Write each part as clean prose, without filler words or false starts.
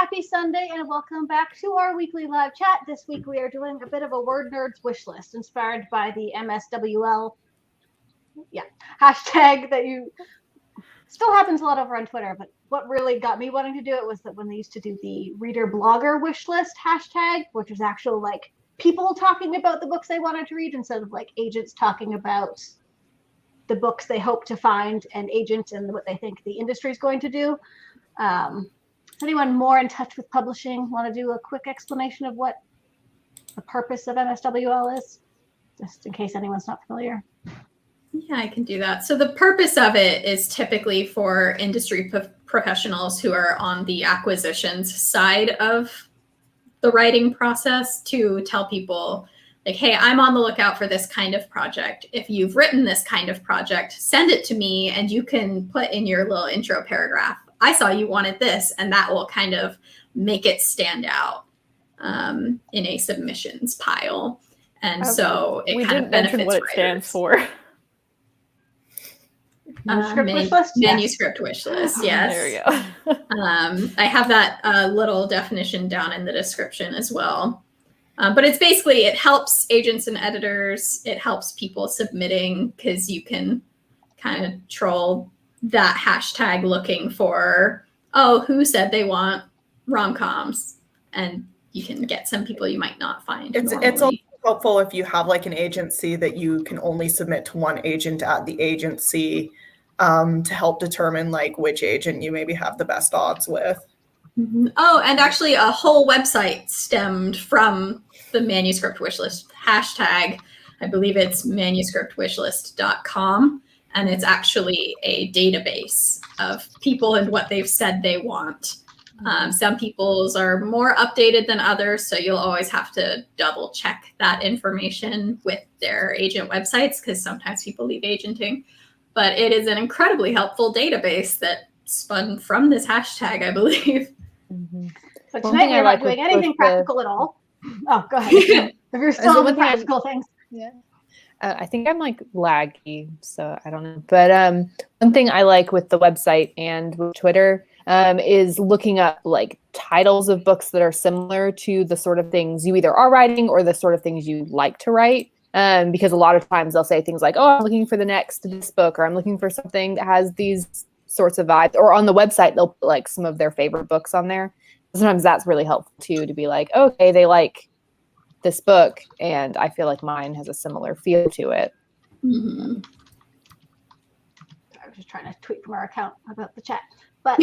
happy Sunday, and welcome back to our weekly live chat. This week we are doing a bit of a WordNerds wish list inspired by the MSWL hashtag that you still happens a lot over on Twitter. But what really got me wanting to do it was that when they used to do the reader blogger wish list hashtag, which was actual like people talking about the books they wanted to read instead of like agents talking about the books they hope to find and agents and what they think the industry is going to do. Anyone more in touch with publishing want to do a quick explanation of what the purpose of MSWL is, just in case anyone's not familiar? Yeah, I can do that. So the purpose of it is typically for industry professionals who are on the acquisitions side of the writing process to tell people like, hey, I'm on the lookout for this kind of project. If you've written this kind of project, send it to me and you can put in your little intro paragraph, I saw you wanted this, and that will kind of make it stand out in a submissions pile. And so it kind of benefits what it writers. Stands for. Manuscript wish list, yes. There we go. I have that little definition down in the description as well. But it's basically, it helps agents and editors. It helps people submitting because you can kind of troll that hashtag looking for, oh, who said they want rom-coms? And you can get some people you might not find. It's also helpful if you have like an agency that you can only submit to one agent at the agency to help determine like which agent you maybe have the best odds with. Mm-hmm. Oh, and actually a whole website stemmed from the manuscript wishlist hashtag. I believe it's manuscriptwishlist.com. And it's actually a database of people and what they've said they want. Some people's are more updated than others, so you'll always have to double check that information with their agent websites because sometimes people leave agenting. But it is an incredibly helpful database that spun from this hashtag, I believe. Mm-hmm. But tonight we're not doing anything practical at all. Oh, go ahead. If you're still on the practical things. Yeah. I think I'm like laggy, so I don't know. But one thing I like with the website and with Twitter is looking up like titles of books that are similar to the sort of things you either are writing or the sort of things you like to write. Because a lot of times they'll say things like, oh, I'm looking for the next this book, or I'm looking for something that has these sorts of vibes. Or on the website, they'll put like some of their favorite books on there. Sometimes that's really helpful too, to be like, okay, they like this book, and I feel like mine has a similar feel to it. Mm-hmm. I was just trying to tweet from our account about the chat. But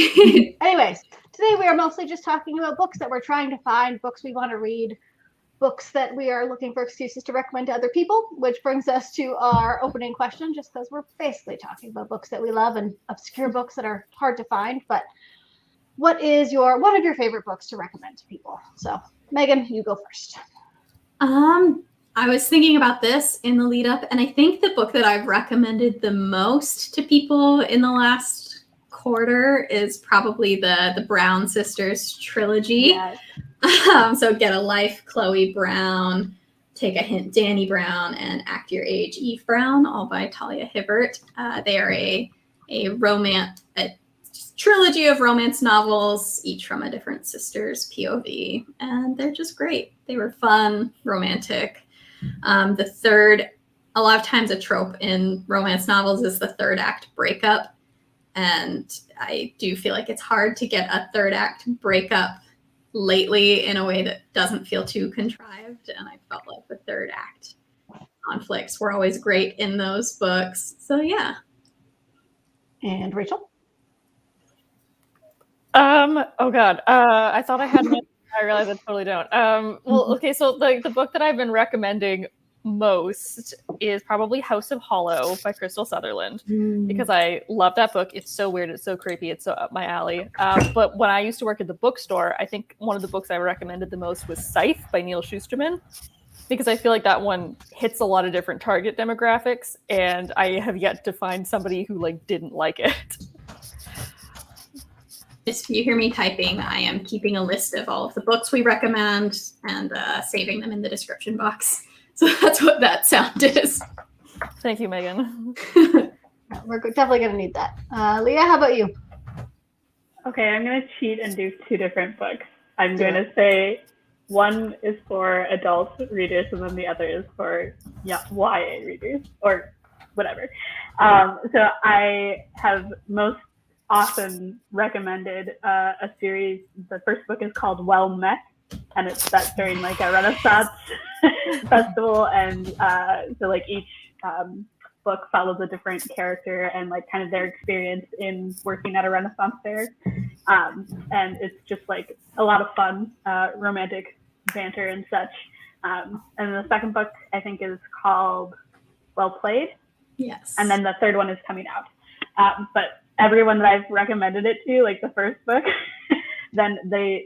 anyways, today we are mostly just talking about books that we're trying to find, books we want to read, books that we are looking for excuses to recommend to other people, which brings us to our opening question, just because we're basically talking about books that we love and obscure books that are hard to find. But one of your favorite books to recommend to people? So Megan, you go first. I was thinking about this in the lead up, and I think the book that I've recommended the most to people in the last quarter is probably the Brown Sisters trilogy. Yes. So Get a Life, Chloe Brown, Take a Hint, Danny Brown, and Act Your Age, Eve Brown, all by Talia Hibbert. They are a trilogy of romance novels, each from a different sister's POV, and they're just great. They were fun, romantic. The third, a lot of times a trope in romance novels is the third act breakup, and I do feel like it's hard to get a third act breakup lately in a way that doesn't feel too contrived, and I felt like the third act conflicts were always great in those books. So yeah. And Rachel? Oh God. I thought I had one. I realized I totally don't. Well, okay, so the book that I've been recommending most is probably House of Hollow by Krystal Sutherland, because I love that book. It's so weird, it's so creepy, it's so up my alley. But when I used to work at the bookstore, I think one of the books I recommended the most was Scythe by Neal Schusterman, because I feel like that one hits a lot of different target demographics, and I have yet to find somebody who like didn't like it. If you hear me typing, I am keeping a list of all of the books we recommend and saving them in the description box. So that's what that sound is. Thank you, Megan. We're definitely going to need that. Leah, how about you? Okay, I'm going to cheat and do 2 different books. I'm going to say one is for adult readers and then the other is for YA readers or whatever. So I have most often recommended a series. The first book is called Well Met, and it's set during like a Renaissance festival, and so like each book follows a different character and like kind of their experience in working at a Renaissance fair, and it's just like a lot of fun, romantic banter and such. And the second book I think is called Well Played. Yes. And then the third one is coming out. But everyone that I've recommended it to, like the first book, then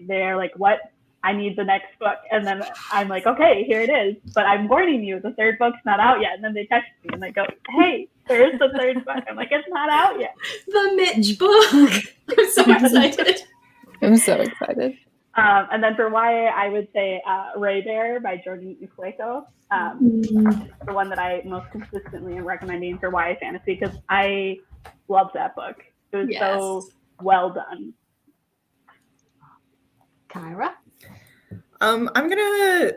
they're like, what? I need the next book. And then I'm like, okay, here it is. But I'm warning you, the third book's not out yet. And then they text me and they go, hey, there's the third book. I'm like, it's not out yet. The Mitch book. I'm so excited. I'm so excited. And then for YA, I would say Raybearer by Jordan Ifueko. The one that I most consistently am recommending for YA fantasy because I loved that book. It was so well done. Kyra? I'm gonna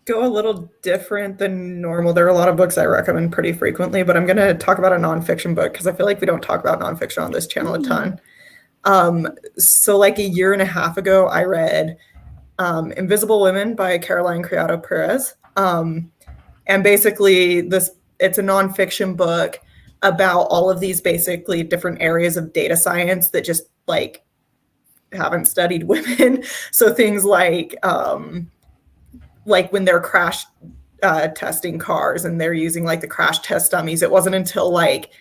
go a little different than normal. There are a lot of books I recommend pretty frequently, but I'm gonna talk about a nonfiction book because I feel like we don't talk about nonfiction on this channel a ton. So like a year and a half ago, I read Invisible Women by Caroline Criado-Perez. And basically it's a nonfiction book about all of these basically different areas of data science that just like haven't studied women. So things like when they're crash testing cars and they're using like the crash test dummies, it wasn't until like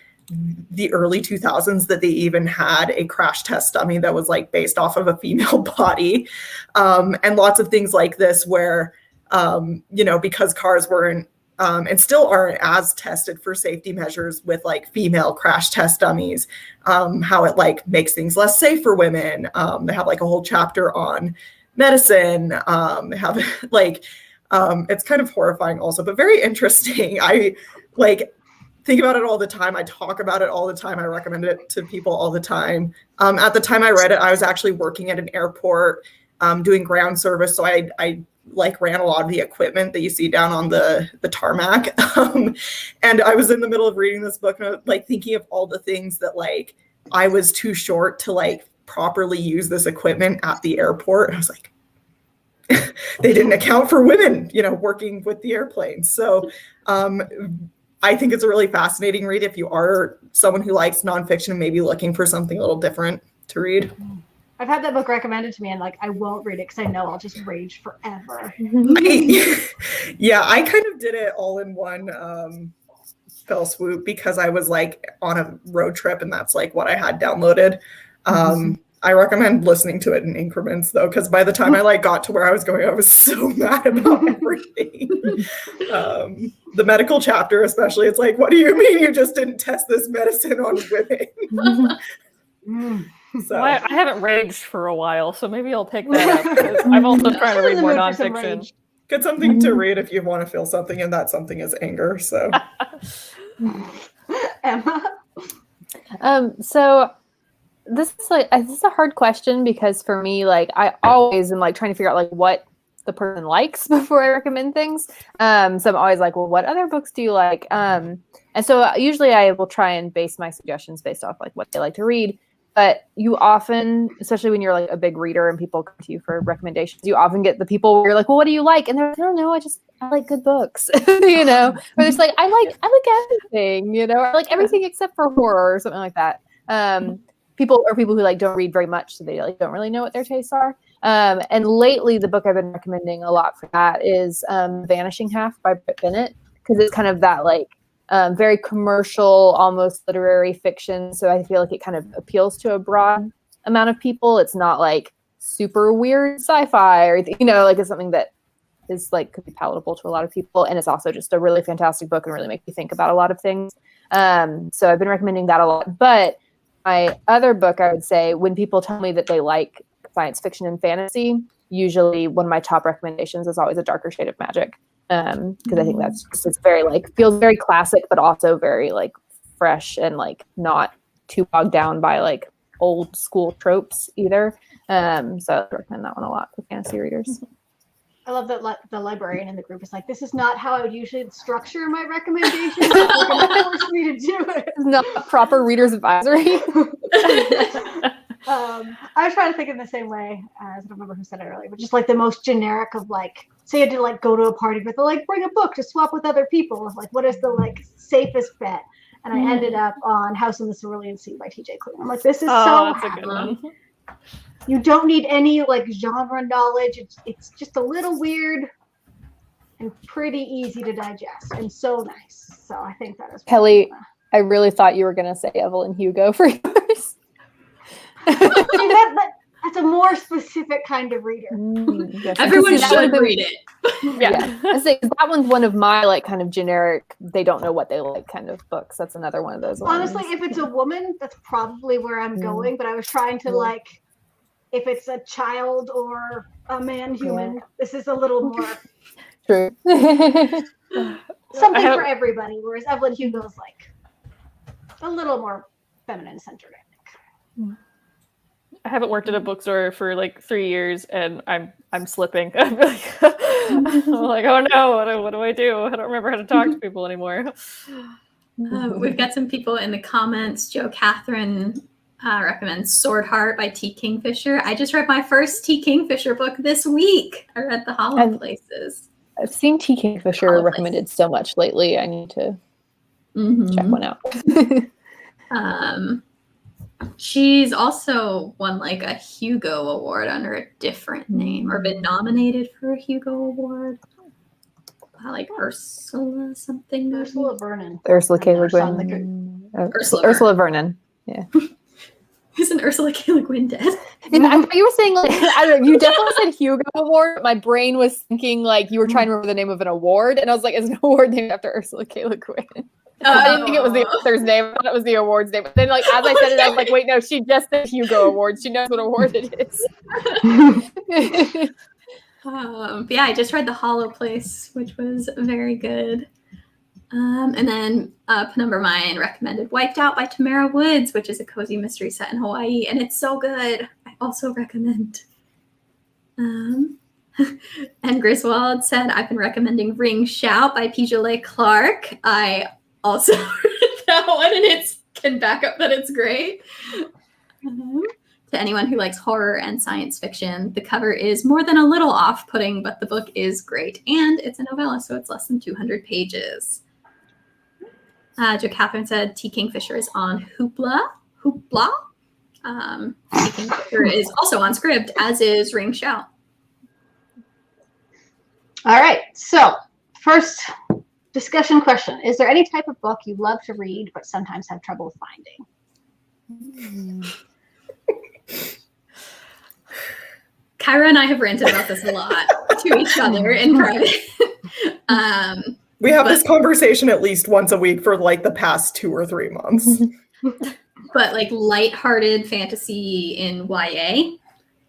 the early 2000s that they even had a crash test dummy that was like based off of a female body. And lots of things like this where, because cars weren't and still aren't as tested for safety measures with like female crash test dummies, how it like makes things less safe for women. They have like a whole chapter on medicine. They have like, it's kind of horrifying also, but very interesting. I like think about it all the time. I talk about it all the time. I recommend it to people all the time. At the time I read it, I was actually working at an airport doing ground service. So I like ran a lot of the equipment that you see down on the tarmac. And I was in the middle of reading this book and I was, like thinking of all the things that like I was too short to like properly use this equipment at the airport. And I was like, they didn't account for women, working with the airplanes. So I think it's a really fascinating read if you are someone who likes nonfiction and maybe looking for something a little different to read. I've had that book recommended to me and like I won't read it because I know I'll just rage forever. I kind of did it all in one fell swoop because I was like on a road trip and that's like what I had downloaded. I recommend listening to it in increments though, because by the time I like got to where I was going, I was so mad about everything. The medical chapter, especially, it's like, what do you mean you just didn't test this medicine on women? So well, I haven't raged for a while, so maybe I'll pick that up. 'Cause I'm also trying to read more nonfiction. Get something to read if you want to feel something, and that something is anger. So, Emma? So this is a hard question because for me, like I always am like trying to figure out like what the person likes before I recommend things. So I'm always like, well, what other books do you like? And so usually I will try and base my suggestions based off like what they like to read. But you often, especially when you're like a big reader and people come to you for recommendations, you often get the people where you're like, well, what do you like? And they're like, I don't know, I like good books, or it's like, I like everything, or I like everything except for horror or something like that. People who like don't read very much, so they like don't really know what their tastes are. And lately the book I've been recommending a lot for that is Vanishing Half by Bennett, because it's kind of that like very commercial, almost literary fiction. So I feel like it kind of appeals to a broad amount of people. It's not like super weird sci-fi or, like it's something that is like could be palatable to a lot of people. And it's also just a really fantastic book and really makes you think about a lot of things. So I've been recommending that a lot. But my other book, I would say, when people tell me that they like science fiction and fantasy, usually one of my top recommendations is always A Darker Shade of Magic. Because I think that's just, it's very like feels very classic, but also very like fresh and like not too bogged down by like old school tropes either. So I recommend that one a lot for fantasy readers. I love that the librarian in the group is like, this is not how I would usually structure my recommendations. But you're going to force me to do it. It's not a proper reader's advisory. I was trying to think in the same way as I don't remember who said it earlier, but just like the most generic of like, say you had to like go to a party, but they're like, bring a book to swap with other people. Of like, what is the like safest bet? And I ended up on House in the Cerulean Sea by T.J. Klune. I'm like, this is so that's a good one. You don't need any like genre knowledge. It's just a little weird and pretty easy to digest and so nice. So I think that is Kelly, I really thought you were going to say Evelyn Hugo for yours. That's a more specific kind of reader. Yes, Everyone should read it. Yeah. I say that one's one of my like kind of generic, they don't know what they like kind of books. That's another one of those Honestly, ones. if it's a woman, that's probably where I'm going. But I was trying to like, if it's a child or a man human, this is a little more True. something for everybody. Whereas Evelyn Hugo's like a little more feminine centered, I think. I haven't worked at a bookstore for like 3 years, and I'm slipping. I'm like, oh no, what do I do? I don't remember how to talk to people anymore. We've got some people in the comments. Joe Catherine recommends Sword Heart by T. Kingfisher. I just read my first T. Kingfisher book this week. I read The Hollow Places. I've seen T. Kingfisher recommended so much lately. I need to check one out. She's also won like a Hugo Award under a different name, or been nominated for a Hugo Award. Like Ursula something. Ursula Vernon. Ursula K. Le Guin. Ursula Vernon. Yeah. Isn't Ursula K. Le Guin dead? And I thought you were saying, like, I don't know, you definitely said Hugo Award. My brain was thinking, like, you were trying to remember the name of an award. And I was like, it's an award named after Ursula K. Le Guin. I didn't think it was the author's name. I thought it was the award's name. But then, like, as I said it, I was like, wait, no, she just said Hugo Award. She knows what award it is. But yeah, I just read The Hollow Place, which was very good. And then Penumbra Mine recommended Wiped Out by Tamara Woods, which is a cozy mystery set in Hawaii, and it's so good. I also recommend. And Griswold said, I've been recommending Ring Shout by Pijole Clark. I also read that one, and it can back up that it's great. To anyone who likes horror and science fiction, the cover is more than a little off-putting, but the book is great, and it's a novella, so it's less than 200 pages. Joe Catherine said T. Kingfisher is on Hoopla. T. Kingfisher is also on Scribd, as is Ring Shout. All right. So, first discussion question. Is there any type of book you love to read but sometimes have trouble finding? Kyra and I have ranted about this a lot to each other in private. We have this conversation at least once a week for like the past 2 or 3 months. But like lighthearted fantasy in YA,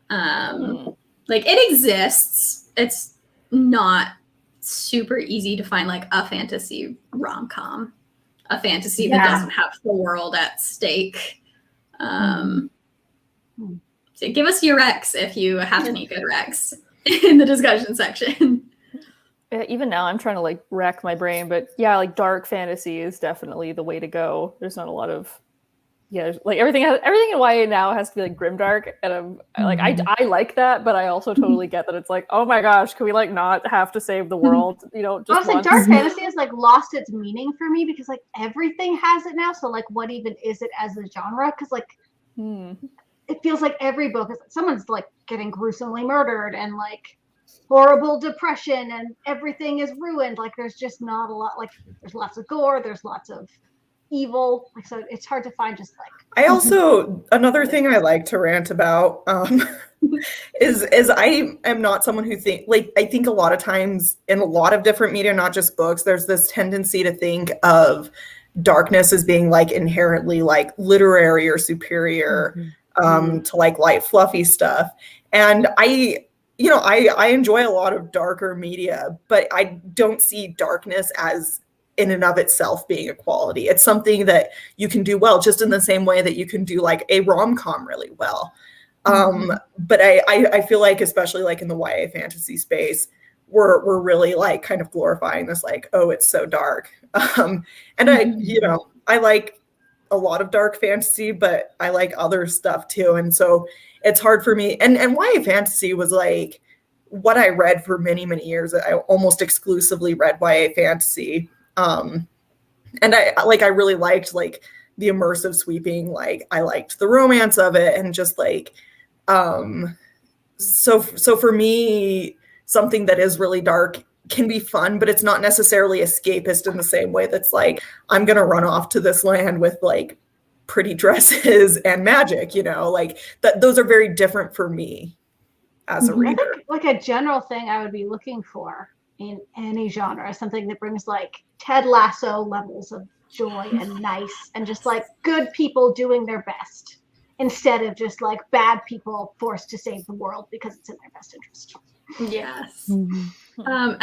like it exists. It's not super easy to find like a fantasy rom-com, a fantasy that doesn't have the world at stake. So give us your recs if you have any good recs in the discussion section. Even now, I'm trying to like rack my brain, but yeah, like dark fantasy is definitely the way to go. There's not a lot of, like everything in YA now has to be like grimdark, and I like that, but I also totally get that it's like, oh my gosh, can we like not have to save the world? Just honestly, once? dark fantasy has like lost its meaning for me because like everything has it now. So like, what even is it as a genre? Because like, it feels like every book is someone's like getting gruesomely murdered and like horrible depression and everything is ruined. Like there's just not a lot, like there's lots of gore, there's lots of evil, like so it's hard to find just like I also another thing I like to rant about is I am not someone who I think a lot of times in a lot of different media, not just books, there's this tendency to think of darkness as being like inherently like literary or superior to like light fluffy stuff. And I enjoy a lot of darker media, but I don't see darkness as in and of itself being a quality. It's something that you can do well, just in the same way that you can do like a rom-com really well. But I feel like, especially like in the YA fantasy space, we're really like kind of glorifying this, like, oh, it's so dark. And I like a lot of dark fantasy, but I like other stuff too. And so it's hard for me. And YA fantasy was like what I read for many, many years. I almost exclusively read YA fantasy. And I really liked like the immersive sweeping, like I liked the romance of it, and just like, so for me, something that is really dark can be fun, but it's not necessarily escapist in the same way that's like, I'm going to run off to this land with like pretty dresses and magic, like that. Those are very different for me as a reader. I think, like a general thing I would be looking for in any genre, something that brings like Ted Lasso levels of joy and nice, and just like good people doing their best instead of just like bad people forced to save the world because it's in their best interest. Yes. And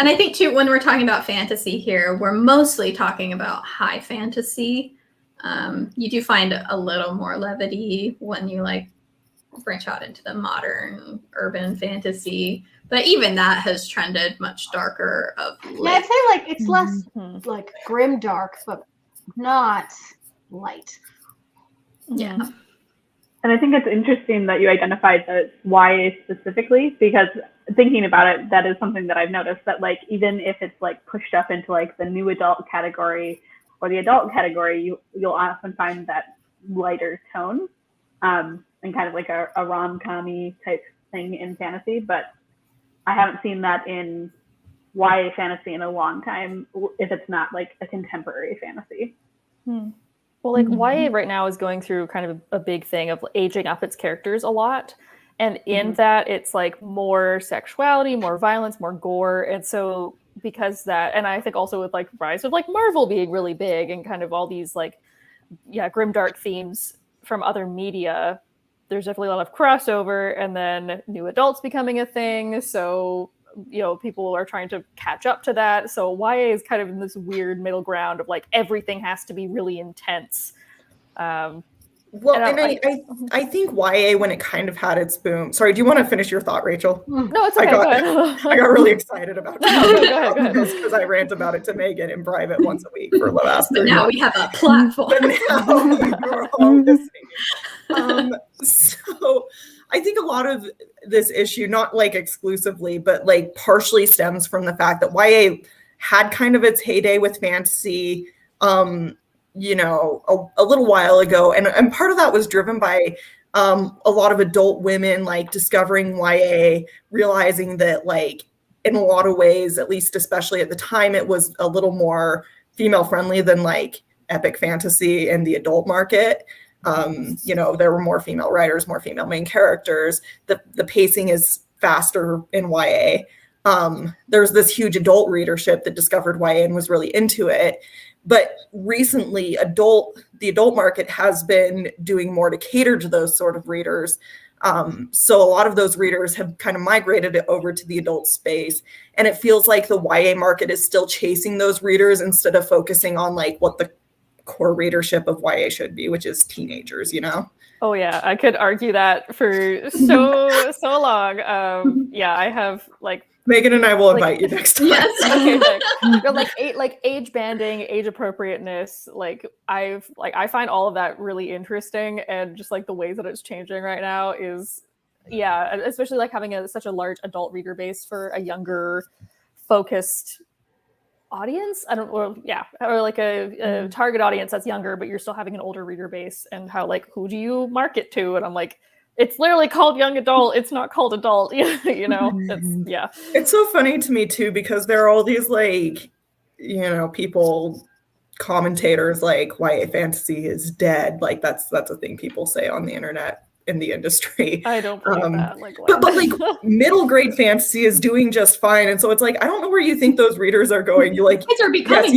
I think too, when we're talking about fantasy here, we're mostly talking about high fantasy. You do find a little more levity when you like branch out into the modern urban fantasy, but even that has trended much darker of late. Yeah, I'd say like it's less like grim dark, but not light. Yeah. And I think it's interesting that you identified the YA specifically, because thinking about it, that is something that I've noticed, that like even if it's like pushed up into like the new adult category or the adult category, you'll often find that lighter tone, and kind of like a rom-com-y type thing in fantasy. But I haven't seen that in YA fantasy in a long time, if it's not like a contemporary fantasy. Well, like YA right now is going through kind of a big thing of aging up its characters a lot. And in that, it's like more sexuality, more violence, more gore. And so because that, and I think also with like rise of like Marvel being really big and kind of all these like, grimdark themes from other media, there's definitely a lot of crossover, and then new adults becoming a thing. So, people are trying to catch up to that. So YA is kind of in this weird middle ground of like everything has to be really intense. I think YA, when it kind of had its boom. Sorry, do you want to finish your thought, Rachel? No, it's okay. Go ahead. I got really excited about it. Go ahead. Because I rant about it to Megan in private once a week for the last 3 months. Now we have a platform. But now you're all listening. So I think a lot of this issue, not like exclusively, but like partially stems from the fact that YA had kind of its heyday with fantasy, a little while ago. And part of that was driven by a lot of adult women like discovering YA, realizing that like in a lot of ways, at least especially at the time, it was a little more female friendly than like epic fantasy in the adult market. There were more female writers, more female main characters. The pacing is faster in YA. There's this huge adult readership that discovered YA and was really into it. But recently, the adult market has been doing more to cater to those sort of readers. So a lot of those readers have kind of migrated over to the adult space. And it feels like the YA market is still chasing those readers instead of focusing on like what the core readership of YA should be, which is teenagers, Oh yeah, I could argue that for so long. I have like Megan and I will invite you next time. Yes. Okay. Like age banding, age appropriateness. I find all of that really interesting, and just like the ways that it's changing right now is, especially like having such a large adult reader base for a younger, focused audience. Or like a target audience that's younger, but you're still having an older reader base, and how like who do you market to? And I'm like, it's literally called young adult. It's not called adult. It's so funny to me too, because there are all these like, people, commentators like YA fantasy is dead. Like that's a thing people say on the internet in the industry. I don't believe that. But like middle grade fantasy is doing just fine. And so it's like, I don't know where you think those readers are going. You like, kids are becoming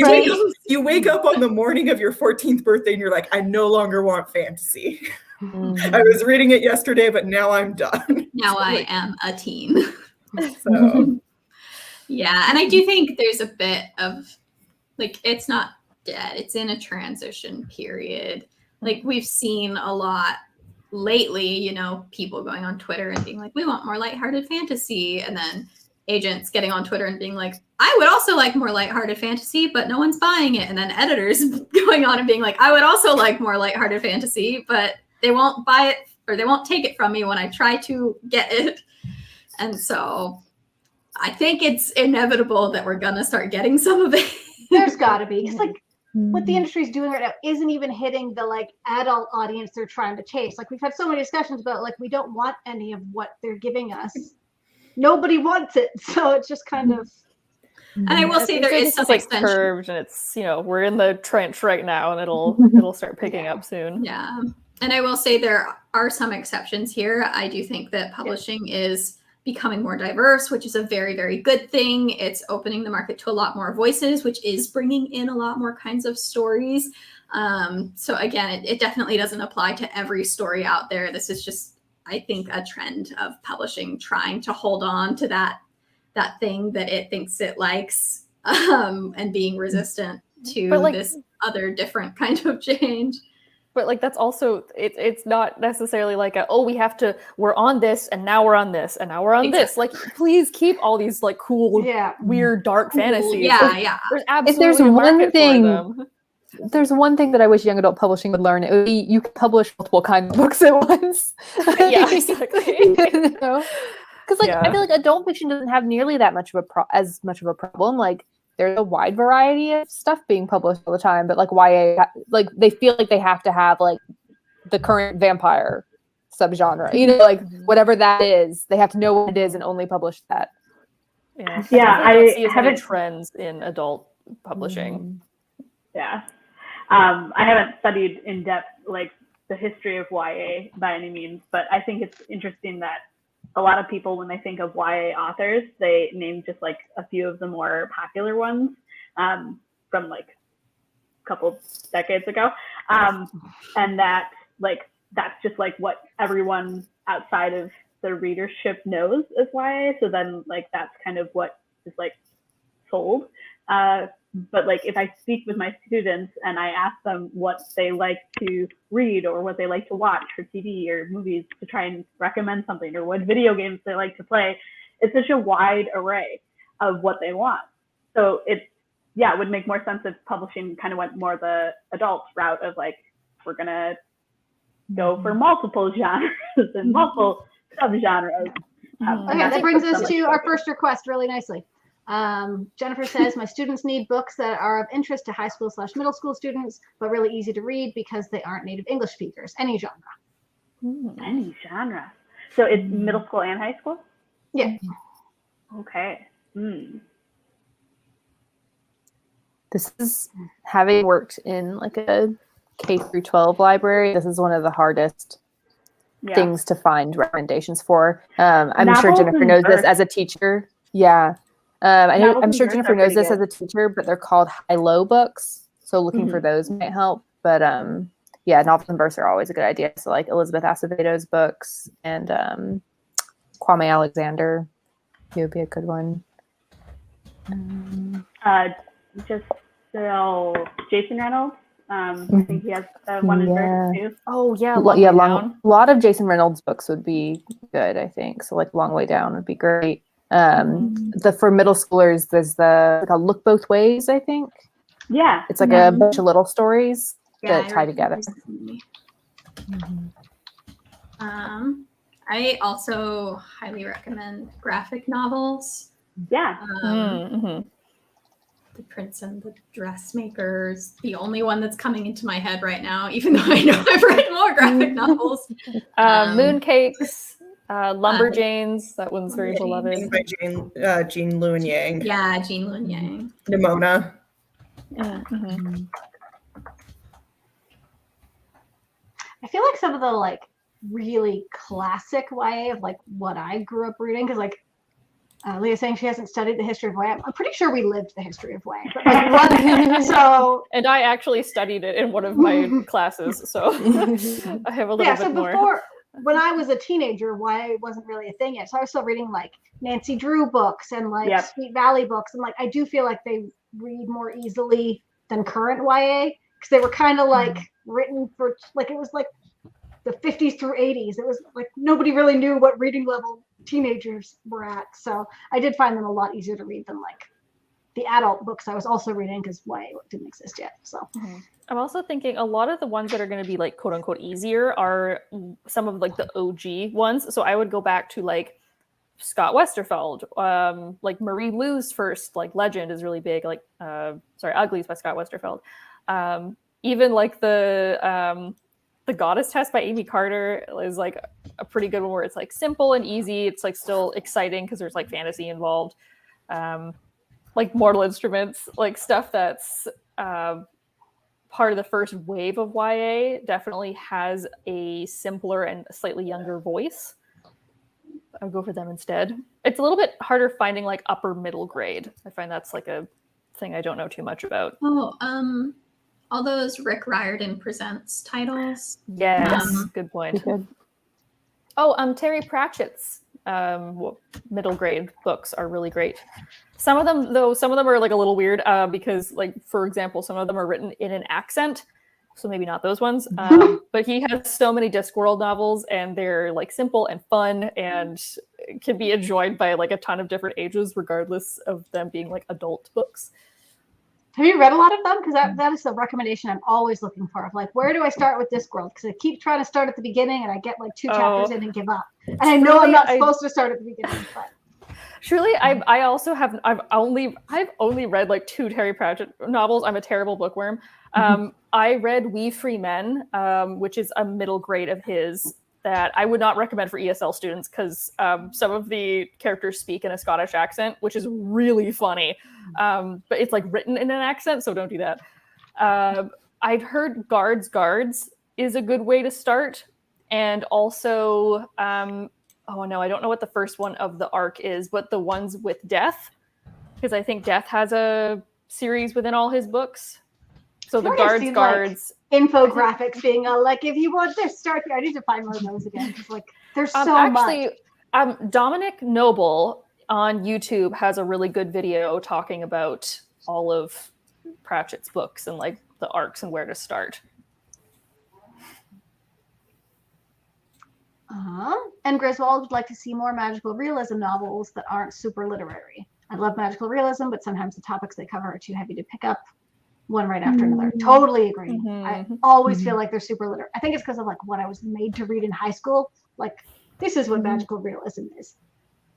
you wake up on the morning of your 14th birthday and you're like, I no longer want fantasy. I was reading it yesterday, but now I'm done. Now I am a teen. So yeah, and I do think there's a bit of Like, it's not dead. It's in a transition period. Like, we've seen a lot lately, you know, people going on Twitter and being like, we want more lighthearted fantasy. And then agents getting on Twitter and being like, I would also like more lighthearted fantasy, but no one's buying it. And then editors going on and being like, I would also like more lighthearted fantasy, but they won't buy it or they won't take it from me when I try to get it. And so I think it's inevitable that we're going to start getting some of it. There's got to be. Because, like, what the industry is doing right now isn't even hitting the, like, adult audience they're trying to chase. Like, we've had so many discussions about, like, we don't want any of what they're giving us. Nobody wants it. So it's just kind of... And I will say there is some like extension. Curved, and it's, you know, we're in the trench right now, and it'll start picking up soon. Yeah. And I will say there are some exceptions here. I do think that publishing is becoming more diverse, which is a very, very good thing. It's opening the market to a lot more voices, which is bringing in a lot more kinds of stories. So again, it definitely doesn't apply to every story out there. This is just, I think, a trend of publishing trying to hold on to that thing that it thinks it likes, and being resistant to this other different kind of change. But like, that's also, it's not necessarily like we're on this and now we're on this and now we're on this. Like, please keep all these like cool, weird, dark fantasies. Yeah. There's absolutely If there's a one market thing, for them. there's one thing that I wish young adult publishing would learn. It would be you can publish multiple kinds of books at once. Yeah, exactly. You know? Because like I feel like adult fiction doesn't have nearly that much of as much of a problem. Like, there's a wide variety of stuff being published all the time, but like YA, like they feel like they have to have like the current vampire subgenre, you know, like whatever that is, they have to know what it is and only publish that. Yeah, I haven't trends in adult publishing. Yeah, I haven't studied in depth like the history of YA by any means, but I think it's interesting that a lot of people, when they think of YA authors, they name just like a few of the more popular ones from like a couple decades ago. And that like, that's just like what everyone outside of the readership knows as YA. So then like, that's kind of what is like sold. But like, if I speak with my students and I ask them what they like to read or what they like to watch for TV or movies to try and recommend something, or what video games they like to play, it's such a wide array of what they want. So it would make more sense if publishing kind of went more the adult route of like, we're gonna go for multiple genres and multiple subgenres. Okay, that brings us to our first request really nicely. Jennifer says, my students need books that are of interest to high school/middle school students, but really easy to read because they aren't native English speakers. Any genre. Any genre. So it's middle school and high school? Yeah. Okay. This is, having worked in like a K through 12 library, this is one of the hardest things to find recommendations for. I'm sure Jennifer knows this as a teacher. Yeah. I'm sure Jennifer knows this as a teacher, but they're called high-low books. So looking for those might help. But novels and verse are always a good idea. So like Elizabeth Acevedo's books and Kwame Alexander, he would be a good one. Just Jason Reynolds. I think he has one in verse too. Oh yeah, a lot of Jason Reynolds books would be good, I think. So like Long Way Down would be great. For middle schoolers, there's like a Look Both Ways, I think. Yeah. It's like a bunch of little stories that tie together. I also highly recommend graphic novels. Yeah. The Prince and the Dressmakers, the only one that's coming into my head right now, even though I know I've read more graphic novels. Mooncakes. Lumberjanes, that one's very beloved. By Jean Luen Yang. Yeah, Jean Luen Yang. Nimona. I feel like some of the like really classic YA of like what I grew up reading, because like Leah's saying she hasn't studied the history of YA. I'm pretty sure we lived the history of YA. But like, so, and I actually studied it in one of my classes, so I have a little bit more. Before, when I was a teenager, YA wasn't really a thing yet. So I was still reading like Nancy Drew books and like Sweet Valley books. And like, I do feel like they read more easily than current YA, because they were kind of like written for, like, it was like the 50s through 80s. It was like nobody really knew what reading level teenagers were at. So I did find them a lot easier to read than like the adult books I was also reading, because YA didn't exist yet. So I'm also thinking a lot of the ones that are going to be like quote unquote easier are some of like the OG ones. So I would go back to like Scott Westerfeld, like Marie Lu's first like Legend is really big, like Uglies by Scott Westerfeld. Even like the Goddess Test by Amy Carter is like a pretty good one, where it's like simple and easy. It's like still exciting because there's like fantasy involved. Like Mortal Instruments, like stuff that's part of the first wave of YA definitely has a simpler and slightly younger voice. I would go for them instead. It's a little bit harder finding like upper middle grade. I find that's like a thing I don't know too much about. All those Rick Riordan Presents titles. Yes, good point. Terry Pratchett's middle grade books are really great. Some of them are like a little weird because, like, for example, some of them are written in an accent, so maybe not those ones. But he has so many Discworld novels, and they're like simple and fun and can be enjoyed by like a ton of different ages, regardless of them being like adult books. Have you read a lot of them? Because that is the recommendation I'm always looking for. Of like, where do I start with Discworld? Because I keep trying to start at the beginning, and I get like 2 chapters in and give up. And I know I'm not supposed to start at the beginning, but. Surely, I've only read like 2 Terry Pratchett novels. I'm a terrible bookworm. I read We Free Men, which is a middle grade of his that I would not recommend for ESL students, because some of the characters speak in a Scottish accent, which is really funny. But it's like written in an accent, so don't do that. I'd heard Guards is a good way to start, and also. Oh no, I don't know what the first one of the arc is, but the ones with Death, because I think Death has a series within all his books. So the Guards, like, infographics being like, if you want this, start here. I need to find one of those again. Like, there's so much. Dominic Noble on YouTube has a really good video talking about all of Pratchett's books and like the arcs and where to start. And Griswold would like to see more magical realism novels that aren't super literary. I love magical realism, but sometimes the topics they cover are too heavy to pick up one right after another. Totally agree. I always feel like they're super literary. I think it's because of like what I was made to read in high school. Like, this is what magical realism is.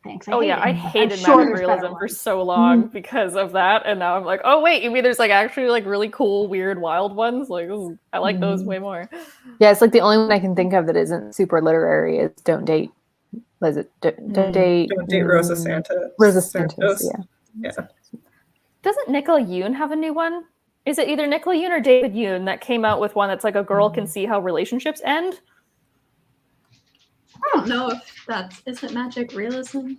Thanks. I hated magical realism for so long because of that, and now I'm like, oh wait, you mean there's like actually like really cool, weird, wild ones? Like, I like those way more. Yeah, it's like the only one I can think of that isn't super literary is Don't Date. Was it Don't Date Rosa Santos. Rosa Santos, yeah. Doesn't Nicola Yoon have a new one? Is it either Nicola Yoon or David Yoon that came out with one that's like a girl can see how relationships end? I don't know if is it magic realism?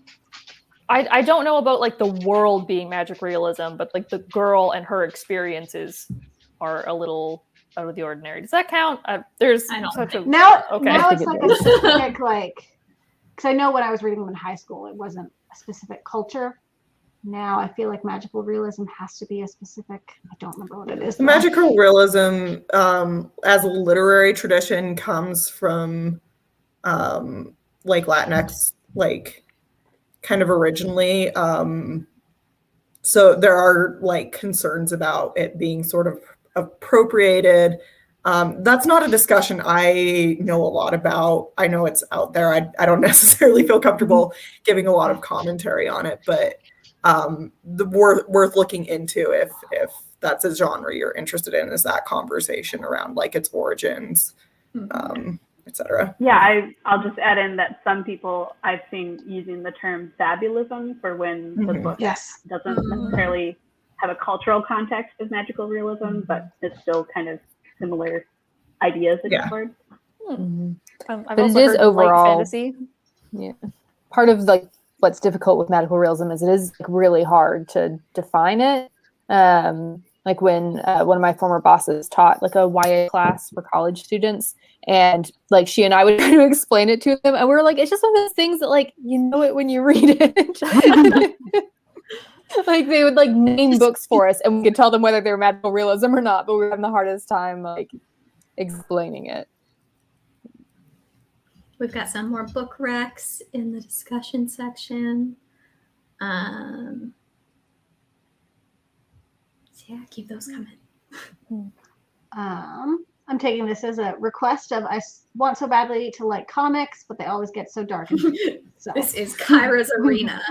I don't know about like the world being magic realism, but like the girl and her experiences are a little out of the ordinary. Does that count? Now it's like a specific like, because I know when I was reading them in high school, it wasn't a specific culture. Now I feel like magical realism has to be a specific. I don't remember what it is. Magical realism, as a literary tradition, comes from like Latinx, like kind of originally. So there are like concerns about it being sort of appropriated. That's not a discussion I know a lot about. I know it's out there. I don't necessarily feel comfortable giving a lot of commentary on it, but worth looking into if that's a genre you're interested in, is that conversation around like its origins, etc. Yeah, I'll just add in that some people I've seen using the term fabulism for when the book doesn't necessarily have a cultural context of magical realism, but it's still kind of similar ideas explored. But it is overall fantasy. Yeah, part of like what's difficult with magical realism is it is like really hard to define it. Like when one of my former bosses taught like a YA class for college students, and like she and I would try to explain it to them, and we were like, it's just one of those things that like you know it when you read it. Like they would like name books for us, and we could tell them whether they were magical realism or not. But we were having the hardest time like explaining it. We've got some more book recs in the discussion section. So yeah, keep those coming. I'm taking this as a request of I want so badly to like comics, but they always get so dark. So. This is Kyra's arena.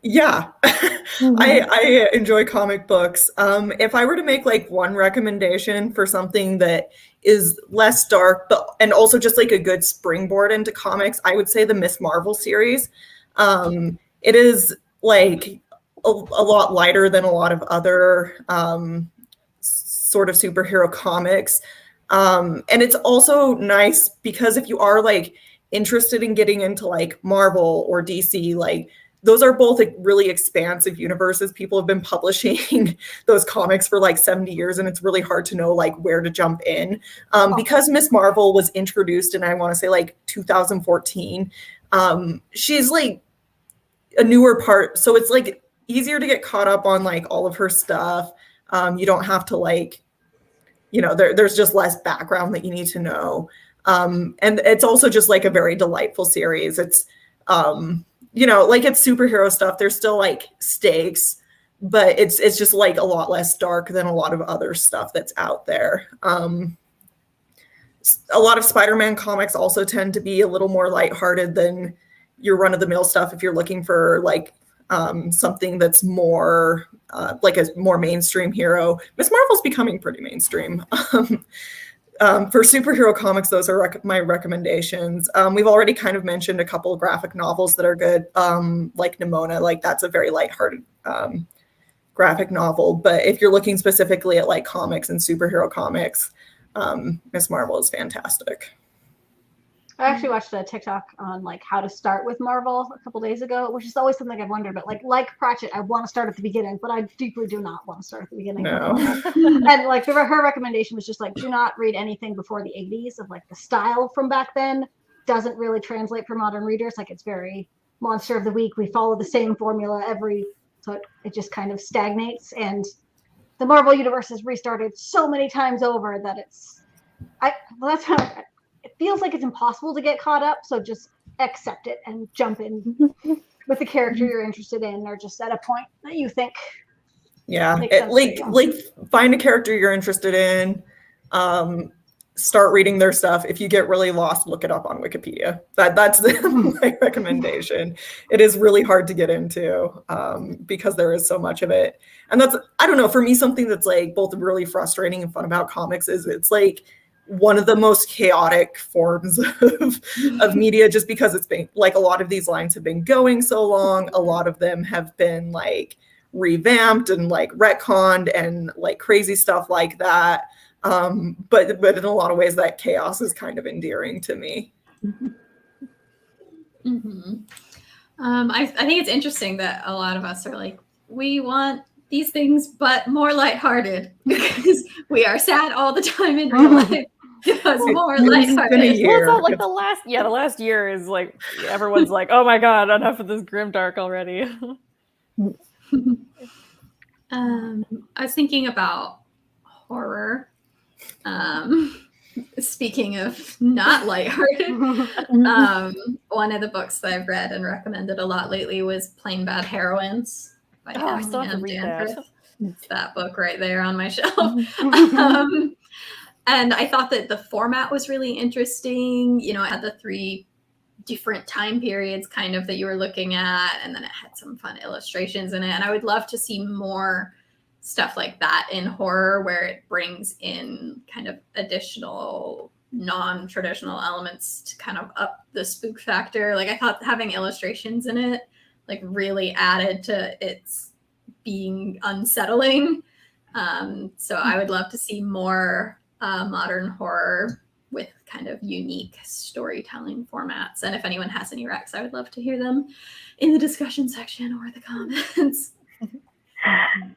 Yeah, I enjoy comic books. If I were to make like one recommendation for something that is less dark, but and also just like a good springboard into comics, I would say the Miss Marvel series. It is like a lot lighter than a lot of other sort of superhero comics. And it's also nice because if you are like interested in getting into like Marvel or DC, like those are both like really expansive universes. People have been publishing those comics for like 70 years, and it's really hard to know like where to jump in. Because Miss Marvel was introduced in, I want to say like 2014, she's like a newer part. So it's like easier to get caught up on like all of her stuff. You don't have to like, there's just less background that you need to know. And it's also just like a very delightful series. It's, like it's superhero stuff. There's still like stakes, but it's just like a lot less dark than a lot of other stuff that's out there. A lot of Spider-Man comics also tend to be a little more lighthearted than your run-of-the-mill stuff if you're looking for like something that's more like a more mainstream hero. Miss Marvel's becoming pretty mainstream. For superhero comics, those are my recommendations. We've already kind of mentioned a couple of graphic novels that are good, like Nimona. Like that's a very lighthearted graphic novel. But if you're looking specifically at like comics and superhero comics, Miss Marvel is fantastic. I actually watched a TikTok on like how to start with Marvel a couple days ago, which is always something I've wondered. But like Pratchett, I want to start at the beginning, but I deeply do not want to start at the beginning. No. And like her recommendation was just like, do not read anything before the 80s. Of like the style from back then doesn't really translate for modern readers. Like it's very Monster of the Week. We follow the same formula so it just kind of stagnates. And the Marvel universe has restarted so many times over that that's how. It feels like it's impossible to get caught up, so just accept it and jump in with the character you're interested in, or just at a point that you think. Yeah, like find a character you're interested in, start reading their stuff. If you get really lost, look it up on Wikipedia. That's my recommendation. It is really hard to get into because there is so much of it, and that's, I don't know, for me something that's like both really frustrating and fun about comics is it's like one of the most chaotic forms of media, just because it's been like a lot of these lines have been going so long. A lot of them have been like revamped and like retconned and like crazy stuff like that. But in a lot of ways that chaos is kind of endearing to me. Mm-hmm. I think it's interesting that a lot of us are like, we want these things, but more lighthearted, because we are sad all the time in real life. Because more lighthearted. Well, it's not like the last year is like everyone's like, oh my god, enough of this grimdark already. I was thinking about horror. Speaking of not lighthearted, one of the books that I've read and recommended a lot lately was Plain Bad Heroines by Emily M. Danforth. It's that book right there on my shelf. And I thought that the format was really interesting. It had the 3 different time periods kind of that you were looking at, and then it had some fun illustrations in it. And I would love to see more stuff like that in horror, where it brings in kind of additional non-traditional elements to kind of up the spook factor. Like I thought having illustrations in it like really added to its being unsettling. So I would love to see more modern horror with kind of unique storytelling formats. And if anyone has any recs, I would love to hear them in the discussion section or the comments.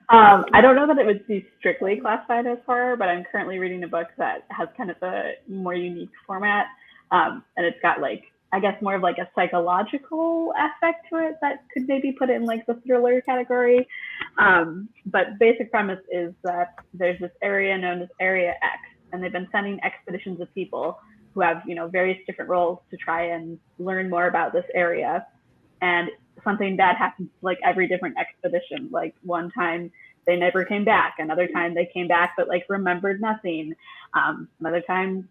I don't know that it would be strictly classified as horror, but I'm currently reading a book that has kind of a more unique format. And it's got like I guess more of like a psychological aspect to it that could maybe put it in like the thriller category. But basic premise is that there's this area known as Area X, and they've been sending expeditions of people who have, you know, various different roles to try and learn more about this area. And something bad happens to like every different expedition. Like one time they never came back, another time they came back but like remembered nothing, another time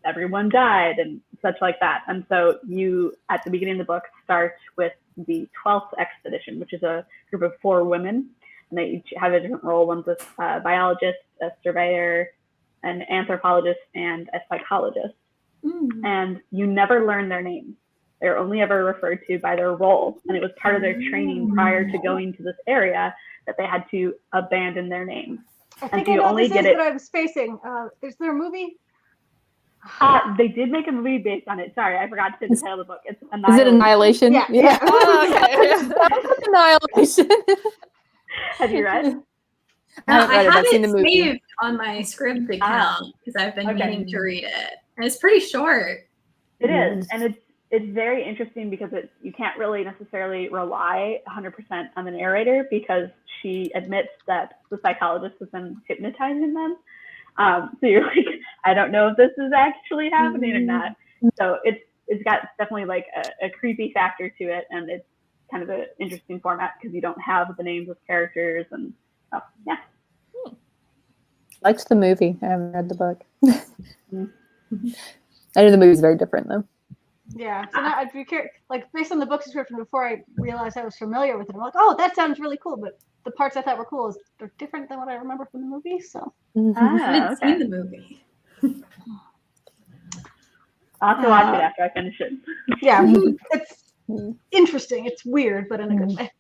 everyone died and such like that. And so you, at the beginning of the book, start with the 12th expedition, which is a group of 4 women, and they each have a different role. One's a biologist, a surveyor, an anthropologist, and a psychologist. And you never learn their names. They're only ever referred to by their role. And it was part of their training prior to going to this area that they had to abandon their names. I think so I you know only this get is it. what I was facing. Is there a movie? They did make a movie based on it. Sorry, I forgot to say the title of the book. It's Is it Annihilation? Yeah. Oh, okay. Annihilation. Have you read? I haven't read it, I I've seen have the it movie. saved on my script account because I've been Okay. meaning to read it. And it's pretty short. It is, and it's very interesting because you can't really necessarily rely 100% on the narrator, because she admits that the psychologist has been hypnotizing them. So you're like, I don't know if this is actually happening or not. So it's got definitely like a creepy factor to it, and it's kind of an interesting format because you don't have the names of characters and stuff. Yeah. Liked the movie. I haven't read the book. I know the movie's very different though. Yeah. So now I'd be curious, like based on the book description, before I realized I was familiar with it, I'm like, oh, that sounds really cool. But the parts I thought were cool they're different than what I remember from the movie. So I haven't seen the movie. I'll have to watch it after I finish it. yeah, it's interesting. It's weird, but in a good way.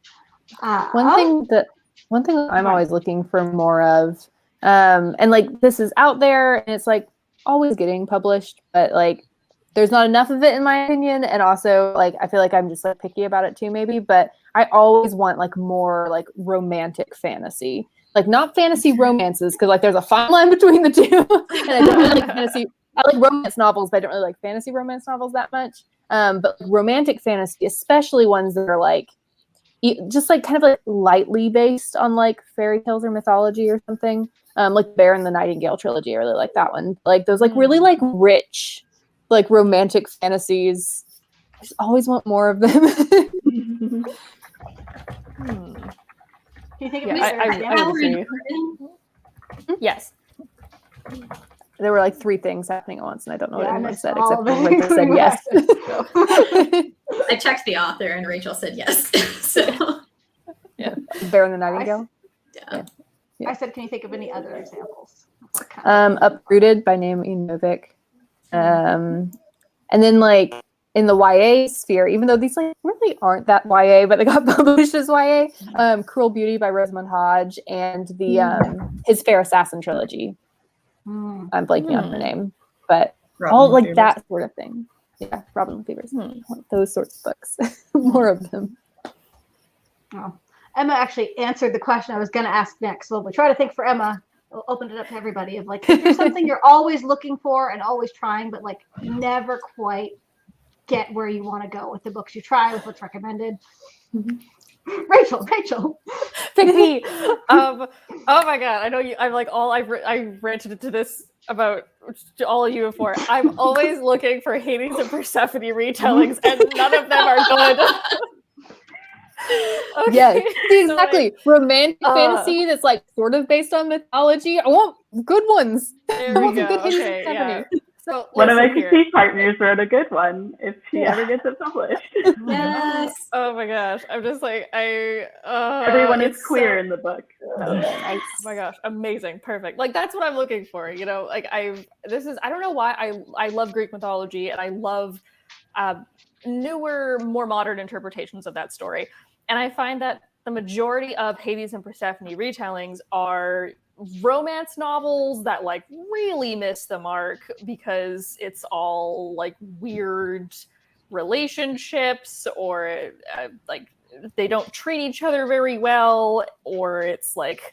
One thing I'm always looking for more of, and like this is out there and it's like always getting published, but like there's not enough of it in my opinion. And also like I feel like I'm just like picky about it too maybe, but I always want like more like romantic fantasy, like not fantasy romances, because like there's a fine line between the two. And I don't really like fantasy. I like romance novels, but I don't really like fantasy romance novels that much. But romantic fantasy, especially ones that are like just like kind of like lightly based on like fairy tales or mythology or something, like Bear and the Nightingale trilogy. I really like that one. Like those like really like rich like romantic fantasies. I just always want more of them. Can you think of Yeah, any I would agree. Yes. There were like 3 things happening at once, and I don't know what Yeah, I anyone missed said all except of for it, Rachel said including yes. I checked the author and Rachel said yes. So Bear and the Nightingale. yeah. Yeah. I said, can you think of any other examples? Uprooted by Naomi Novik. And then like in the YA sphere, even though these like really aren't that YA, but they got published as YA, Cruel Beauty by Rosamund Hodge and the His Fair Assassin trilogy. I'm blanking on her name, but all like that sort of thing. Yeah, Robin Fevers. I want those sorts of books. More of them. Oh. Emma actually answered the question I was going to ask next. So we'll try to think for Emma. We'll open it up to everybody of like, is there something you're always looking for and always trying, but like never quite get where you want to go with the books you try, with what's recommended? Rachel. Pick me. Oh my god, I know you. I'm like I ranted into this about all of you before. I'm always looking for Hades and Persephone retellings, and none of them are good. Okay. Yeah, exactly. So Romantic fantasy that's like sort of based on mythology. I want good ones. there I we want some go. good Hades and Okay, Persephone. yeah. So One of my listen here. critique partners wrote a good one if she ever gets it published. Yes. Oh my gosh, I'm just like Everyone is it's queer so- in the book. Oh my gosh, amazing, perfect. Like that's what I'm looking for. You know, like I don't know why I love Greek mythology and I love newer, more modern interpretations of that story. And I find that the majority of Hades and Persephone retellings are romance novels that like really miss the mark because it's all like weird relationships or like they don't treat each other very well, or it's like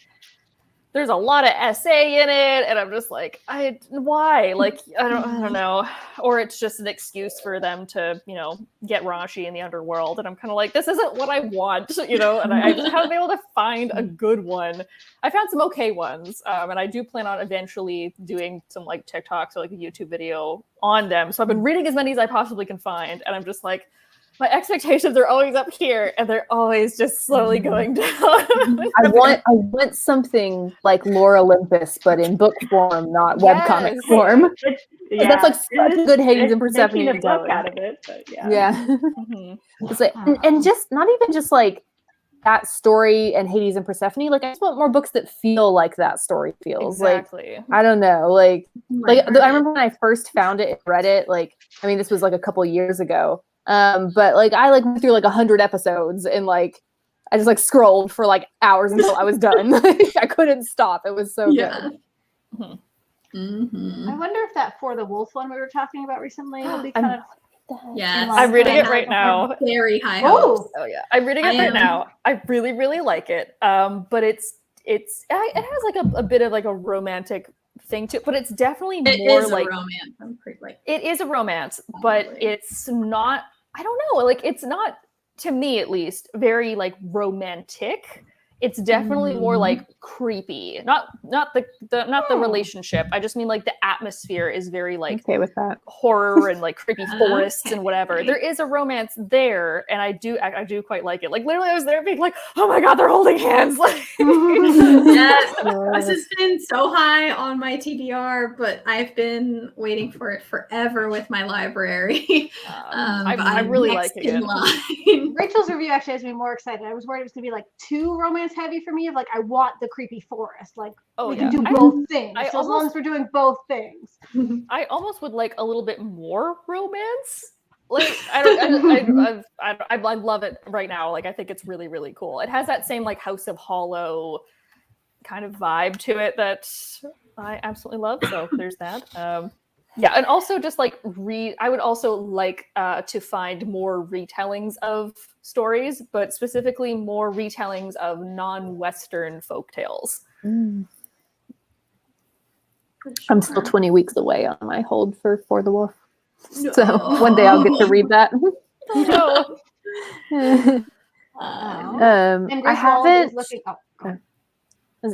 there's a lot of essay in it, and I'm just like, why? Like, I don't know. Or it's just an excuse for them to, get raunchy in the underworld, and I'm kind of like, this isn't what I want, and I just haven't been able to find a good one. I found some okay ones, and I do plan on eventually doing some like TikToks or like a YouTube video on them. So I've been reading as many as I possibly can find, and I'm just like, my expectations are always up here, and they're always just slowly going down. I want something like Lore Olympus, but in book form, not webcomic form. That's like such a good Hades and Persephone making a book out of it, but yeah. It's like, and just not even just like that story and Hades and Persephone. Like, I just want more books that feel like that story feels. Exactly. Like, I don't know. Like I remember when I first found it and read it. Like, I mean, this was like a couple years ago. But like I like went through like 100 episodes, and like I just like scrolled for like hours until I was done. Like, I couldn't stop. It was so good. I wonder if that For the Wolf one we were talking about recently will be kind of. Yes, I'm reading it right now. Very high hopes. Oh yeah, I'm reading it right now. I really, really like it. But it has like a bit of like a romantic thing to it, but it's definitely more like romance. It is a romance, but it's not. I don't know. Like, it's not, to me at least, very like romantic. It's definitely more like creepy. Not the relationship. I just mean like the atmosphere is very like okay with that. Horror and like creepy forests and whatever. There is a romance there, and I do quite like it. Like, literally, I was there being like, oh my god, they're holding hands. Like, yes, this has been so high on my TBR, but I've been waiting for it forever with my library. I really like it. Rachel's review actually has me more excited. I was worried it was gonna be like too romance heavy for me. Of like, I want the creepy forest. Like, we can do both things. So as long as we're doing both things. I almost would like a little bit more romance. Like, I love it right now. Like, I think it's really, really cool. It has that same like House of Hollow kind of vibe to it that I absolutely love. So there's that. Yeah, and also just like I would also like to find more retellings of stories, but specifically more retellings of non-Western folktales. I'm still 20 weeks away on my hold for the Wolf. So one day I'll get to read that. No. I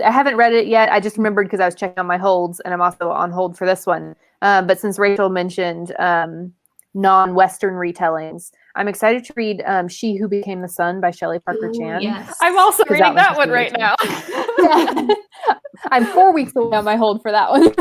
haven't read it yet. I just remembered because I was checking on my holds, and I'm also on hold for this one. But since Rachel mentioned non-Western retellings, I'm excited to read She Who Became the Sun by Shelley Parker Chan. Yes. I'm also reading that one right now. I'm 4 weeks away on my hold for that one.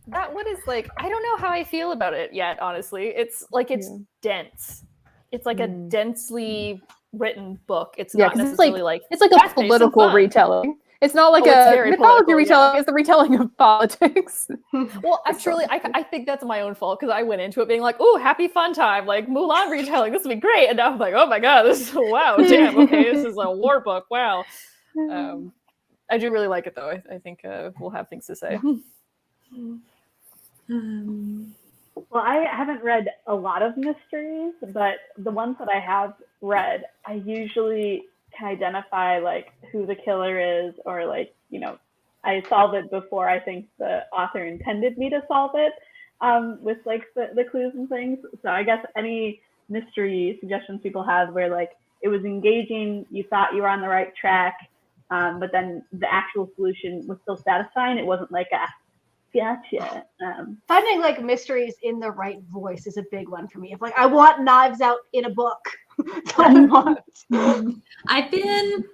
That one is like, I don't know how I feel about it yet, honestly. It's like, it's dense. It's like a densely written book. It's not necessarily it's like a political retelling. It's not like a mythology retelling. It's the retelling of politics. Well, actually, I think that's my own fault, because I went into it being like, "Oh, happy fun time, like Mulan retelling. This will be great." And now I'm like, "Oh my god, wow, damn, okay, this is a war book. Wow." I do really like it though. I think we'll have things to say. Well, I haven't read a lot of mysteries, but the ones that I have read, I usually can identify like who the killer is, or like, I solve it before I think the author intended me to solve it, with like the clues and things. So I guess any mystery suggestions people have where like it was engaging, you thought you were on the right track, but then the actual solution was still satisfying. It wasn't like a gotcha. Finding like mysteries in the right voice is a big one for me. If like I want Knives Out in a book.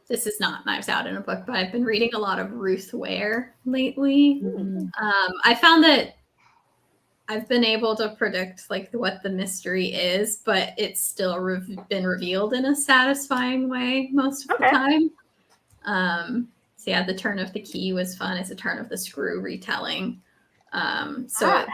This is not Knives Out in a book, but I've been reading a lot of Ruth Ware lately. I found that I've been able to predict like what the mystery is, but it's still been revealed in a satisfying way most of the time. So yeah, The Turn of the Key was fun. It's a Turn of the Screw retelling. Have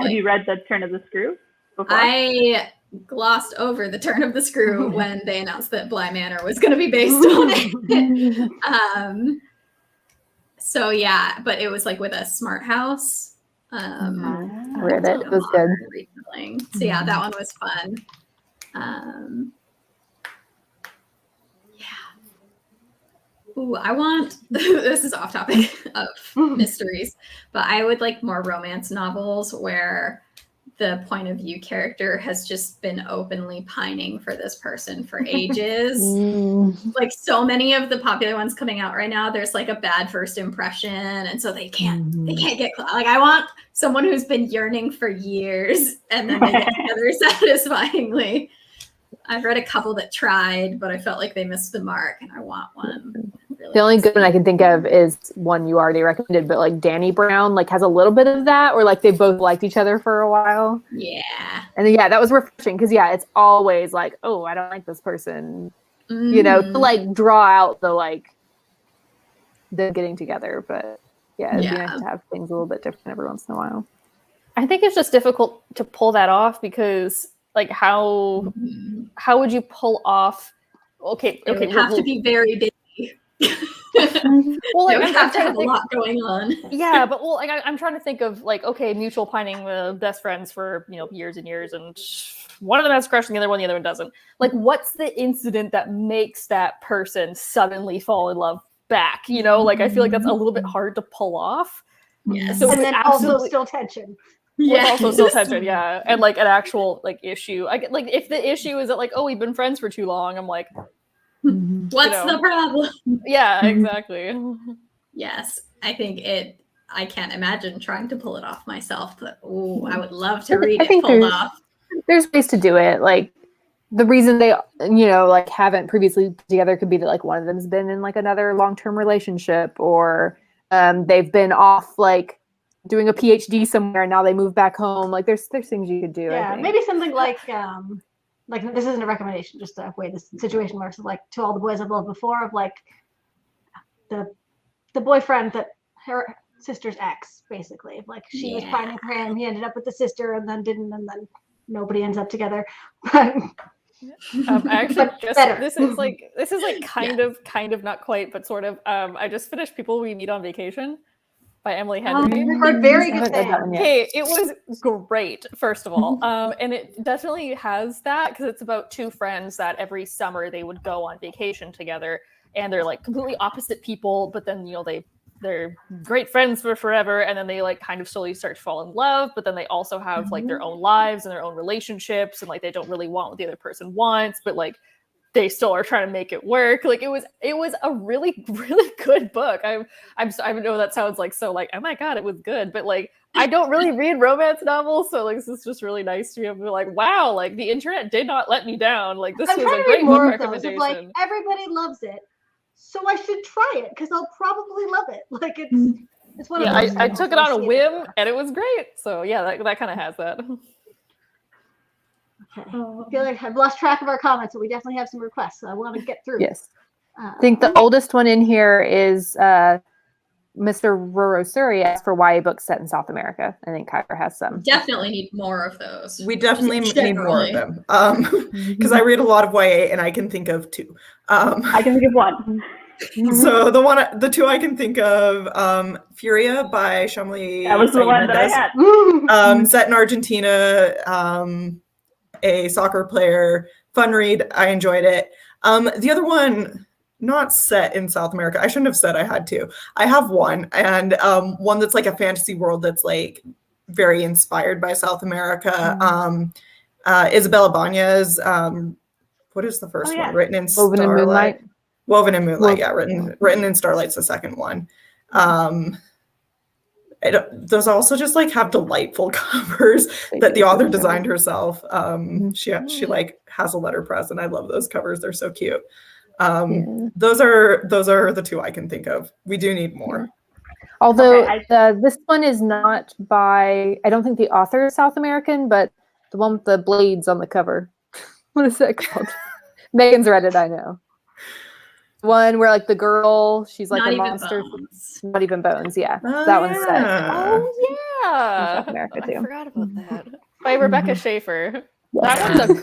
you read The Turn of the Screw before? I glossed over The Turn of the Screw when they announced that Bly Manor was going to be based on it. So yeah, but it was like with a smart house. Read it. It was good. Retelling. So yeah, that one was fun. Ooh, I want, this is off topic of mysteries, but I would like more romance novels where the point of view character has just been openly pining for this person for ages. Like so many of the popular ones coming out right now, there's like a bad first impression, and so they can't get like, I want someone who's been yearning for years and then they get together satisfyingly. I've read a couple that tried, but I felt like they missed the mark, and I want one. Really The only good one I can think of is one you already recommended, but like Danny Brown like has a little bit of that, or like they both liked each other for a while. Yeah. And yeah, that was refreshing because yeah, it's always like, oh, I don't like this person, you know, to like draw out the like them getting together. But yeah, it'd be nice to have things a little bit different every once in a while. I think it's just difficult to pull that off because like how would you pull off? Okay, It would have to be very busy. Well, like, I'm have to have a lot going on. Yeah, but well, like I'm trying to think of like, okay, mutual pining, best friends for years and years, and one of them has a crush on the other one doesn't. Like, what's the incident that makes that person suddenly fall in love back? Like I feel like that's a little bit hard to pull off. Yeah. So And then also still tension. Yeah, also still tension. Yeah, and like an actual like issue. I get like if the issue is that like, oh, we've been friends for too long. I'm like, what's the problem? Yeah, exactly. Yes, I think I can't imagine trying to pull it off myself, but I would love to read it pulled off. There's ways to do it. Like the reason they, like haven't previously been together could be that like one of them's been in like another long-term relationship, or they've been off like doing a PhD somewhere and now they move back home. Like there's things you could do. Yeah, maybe something like this isn't a recommendation, just the way this situation works. Of like To All the Boys I've Loved Before, of like the boyfriend that her sister's ex, basically. Like she was pining for him, he ended up with the sister, and then didn't, and then nobody ends up together. Actually, this is like kind of not quite, but sort of. I just finished People We Meet on Vacation by Emily Henry. I've heard very good things. Hey, it was great, first of all. And it definitely has that because it's about two friends that every summer they would go on vacation together, and they're like completely opposite people, but then they're great friends for forever, and then they like kind of slowly start to fall in love, but then they also have like their own lives and their own relationships, and like they don't really want what the other person wants, but like they still are trying to make it work. Like it was a really, really good book. I know that sounds like so like, oh my God, it was good. But like, I don't really read romance novels. So like, this is just really nice to be able to be like, wow, like the internet did not let me down. Like this was a great book recommendation. Like everybody loves it, so I should try it because I'll probably love it. Like it's one of those. I took it on a whim and it was great. So yeah, that kind of has that. Okay. I feel like I've lost track of our comments, but we definitely have some requests, so I want to get through. Yes. I think the oldest one in here is Mr. Rorosuri asked for YA books set in South America. I think Kyra has some. Definitely need more of those. We definitely need more of them. Because I read a lot of YA and I can think of two. I can think of one. So the two I can think of, Furia by Shamli. That was the one that I had. Set in Argentina, a soccer player, fun read. I enjoyed it. The other one, not set in South America. I shouldn't have said I had two. I have one, and one that's like a fantasy world that's like very inspired by South America. Isabella Banya's, what is the first one? Written in Woven in Moonlight. Woven in Moonlight, yeah. Written in Starlight's the second one. Those also just like have delightful covers that the author designed herself. She like has a letterpress, and I love those covers. They're so cute. Those are the two I can think of. We do need more. Although this one is not by, I don't think the author is South American, but the one with the blades on the cover. What is that called? Megan's read it, I know. One where like the girl, she's like Not a even monster. Bones. Not even bones, yeah. That one's set. Oh yeah, South America too. I forgot about that. By Rebecca Schaefer. Yes.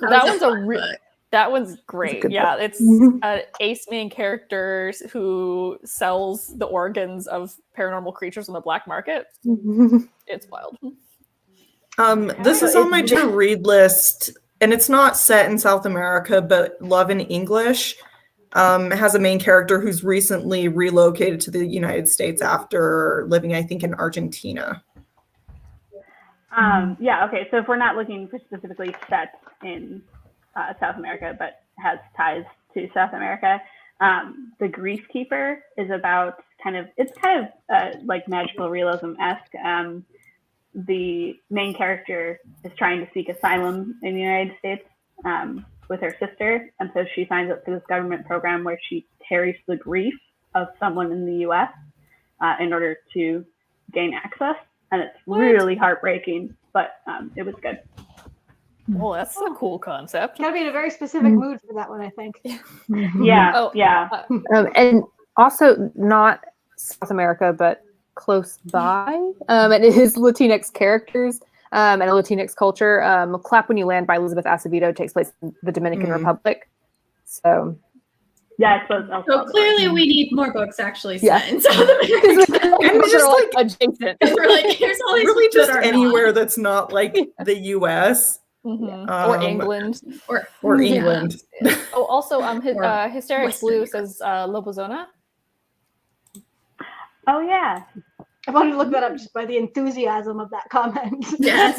That one's great. Yeah, book. it's ace main characters who sells the organs of paranormal creatures on the black market. It's wild. This is on my to read list, and it's not set in South America, but Love in English. It has a main character who's recently relocated to the United States after living, I think, in Argentina. Yeah, okay. So if we're not looking for specifically set in South America, but has ties to South America, The Griefkeeper is about it's kind of like magical realism-esque. The main character is trying to seek asylum in the United States with her sister, and so she signs up for this government program where she carries the grief of someone in the U.S. In order to gain access, and it's really heartbreaking, but it was good. Well, that's a cool concept. Gotta be in a very specific mood for that one, I think. Yeah, yeah. And also not South America, but close by. And it is Latinx characters and a Latinx culture. Clap When You Land by Elizabeth Acevedo takes place in the Dominican Republic. So Yeah, I suppose. So clearly we need more books actually set in South America. And just just like- like adjacent. We're like, here's all these Really books that just are anywhere not. that's not like the US Or England. or England. Oh, also, Or Hysteric Western Blue Europe. says Lobozona. Oh yeah. I wanted to look that up just by the enthusiasm of that comment. Yes.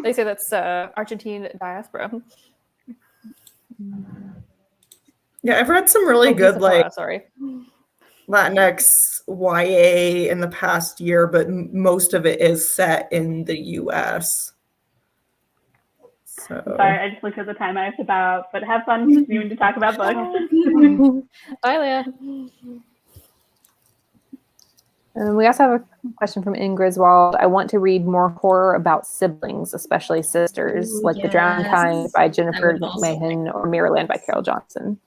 They say that's Argentine diaspora. Yeah, I've read some really good like Sorry. Latinx YA in the past year, but most of it is set in the US. So Sorry, I just looked at the time. I have to bow, but have fun continuing to talk about books. Bye, Leah. We also have a question from In Griswold. I want to read more horror about siblings, especially sisters, Ooh, like The Drowning yes. Kind by Jennifer would also Mahan or Mirrorland by Carol Johnson.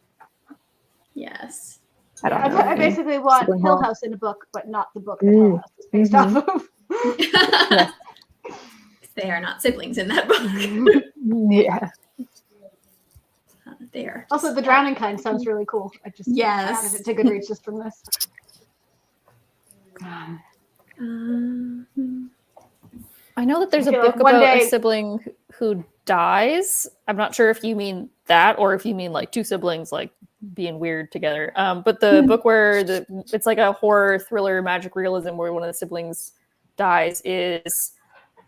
Yes. I don't know. I basically want Sibling Hill horror. House in a book, but not the book that Hill House is based off of. Yes. They are not siblings in that book. Yeah. They are. Also, The Drowning Kind sounds really cool. I just Yes. added it to Goodreads just from this. I know that there's a I feel like book one about day- a sibling who dies. I'm not sure if you mean that or if you mean like two siblings like being weird together. But the book where it's like a horror thriller magic realism where one of the siblings dies is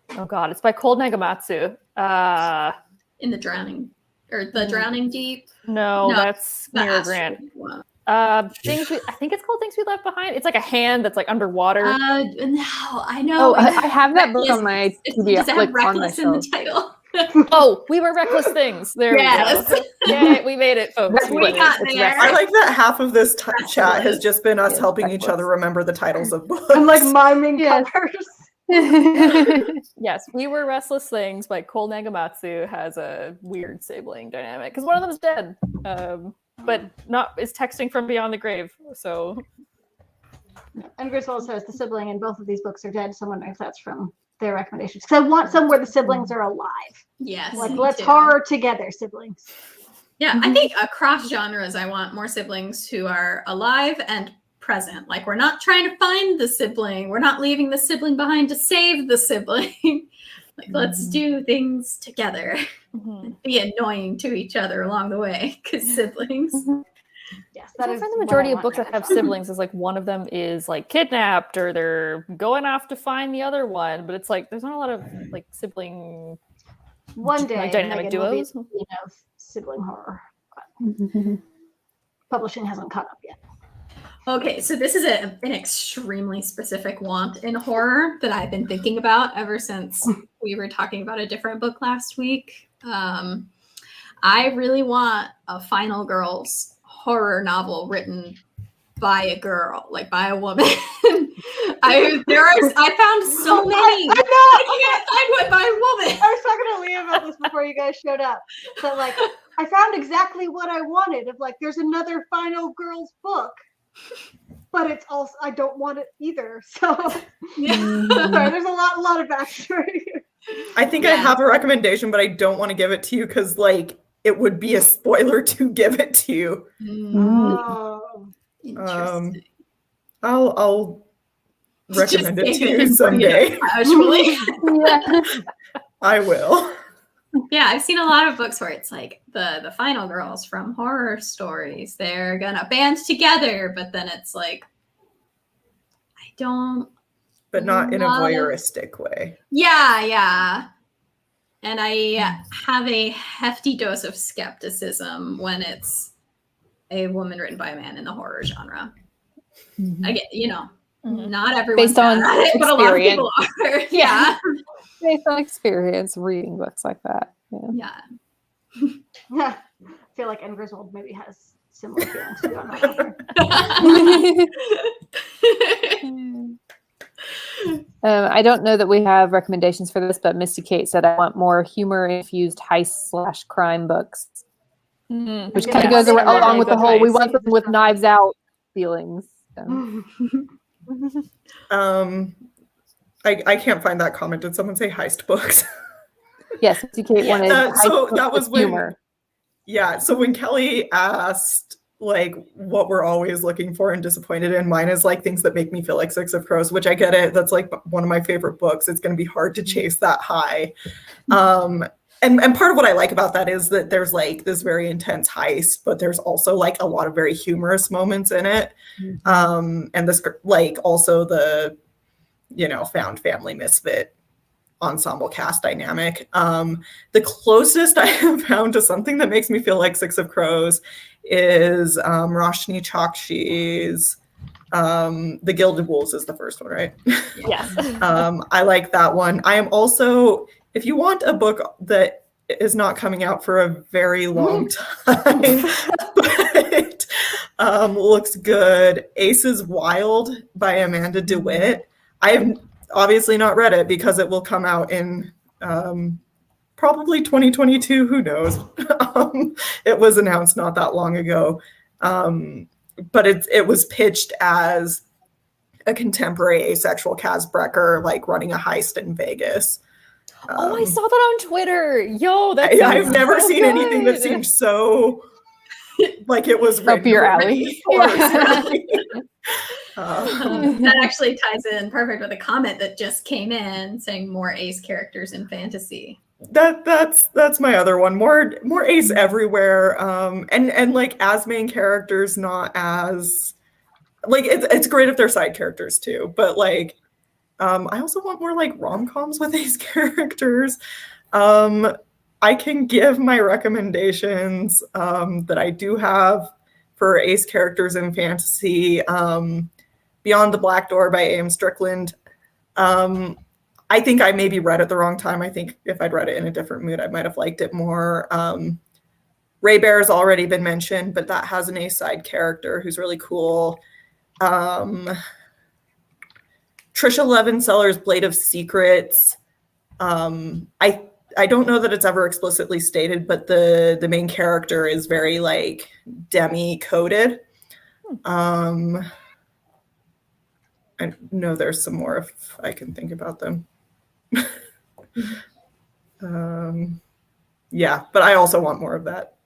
it's by Cold Nagamatsu. In the drowning or the drowning deep. No, that's The Mira Astral Grant. one. I think it's called Things We Left Behind. It's like a hand that's like underwater. No, I know. Oh, I have that book on my Does TBR, it have like on my reckless in the shelf. title? Oh, we were reckless things. There Yes. we go. Yay, we made it, folks. We made it. got It's there. reckless. I like that half of this chat has just been us Yes, helping each reckless. other remember the titles of books. I'm like miming Yes. covers. Yes, We Were Restless Things by Cole Nagamatsu has a weird sibling dynamic because one of them is dead, but is texting from beyond the grave. So And Griswold says the sibling in both of these books are dead. Someone if that's from their recommendations. Because I want some where the siblings are alive. Yes. Like, me let's too. horror together, siblings. Yeah, I think across genres, I want more siblings who are alive and present. Like, we're not trying to find the sibling. We're not leaving the sibling behind to save the sibling. Like, let's do things together. Be annoying to each other along the way because siblings. Yes, I that is find the what majority I of want books that out have of siblings is like one of them is like kidnapped or they're going off to find the other one, but it's like there's not a lot of like sibling One day, like dynamic Megan will be duos. a queen of sibling horror. Publishing hasn't caught up yet. Okay, so this is an extremely specific want in horror that I've been thinking about ever since we were talking about a different book last week. I really want a Final Girls horror novel written by a girl, like by a woman. I found so many. I can't find one by a woman. I was talking to Leah about this before you guys showed up. But like, I found exactly what I wanted. Of like, there's another Final Girls book, but it's also I don't want it either. So sorry, there's a lot of backstory. I think I have a recommendation, but I don't want to give it to you because like it would be a spoiler to give it to you. Oh. Interesting. I'll recommend it Just to save you and bring it someday. up casually. Yeah. I will. Yeah, I've seen a lot of books where it's like the final girls from horror stories. They're gonna band together, but then it's like I don't. But not in a love- voyeuristic way. Yeah. And I have a hefty dose of skepticism when it's a woman written by a man in the horror genre. I get, not everyone's Based on bad at it, but a lot of people are. Yeah. Based on experience reading books like that. Yeah. I feel like N. Griswold maybe has similar feelings to you on that one. I don't know that we have recommendations for this, but Misty Kate said I want more humor-infused heist/crime books, which kind of goes along with the whole we want them with Knives Out feelings. So. I can't find that comment. Did someone say heist books? Yes, Misty Kate wanted so that was when humor. Yeah, so when Kelly asked like what we're always looking for and disappointed in, mine is like things that make me feel like Six of Crows, which I get it. That's like one of my favorite books. It's going to be hard to chase that high. And part of what I like about that is that there's like this very intense heist, but there's also like a lot of very humorous moments in it. And this like also the, found family misfit ensemble cast dynamic. The closest I have found to something that makes me feel like Six of Crows is Roshni Chakshi's The Gilded Wolves is the first one, right? Yes. I like that one. I am also, if you want a book that is not coming out for a very long time, but looks good, Ace is Wild by Amanda DeWitt. I have obviously not read it because it will come out in probably 2022. Who knows? It was announced not that long ago. But it was pitched as a contemporary asexual Kaz Brecker, like running a heist in Vegas. I saw that on Twitter. Yo, I've never seen anything that seemed so like it was up your alley. That actually ties in perfect with a comment that just came in saying more ace characters in fantasy. That's my other one. More ace everywhere. And like as main characters, not as like it's great if they're side characters too. But like I also want more like rom-coms with ace characters. I can give my recommendations that I do have for ace characters in fantasy. Beyond the Black Door by A.M. Strickland. I think I maybe read it the wrong time. I think if I'd read it in a different mood, I might have liked it more. Raybearer has already been mentioned, but that has an ace side character who's really cool. Trisha Levenseller's Blade of Secrets. I don't know that it's ever explicitly stated, but the main character is very like demi-coded. I know there's some more if I can think about them. Yeah, but I also want more of that.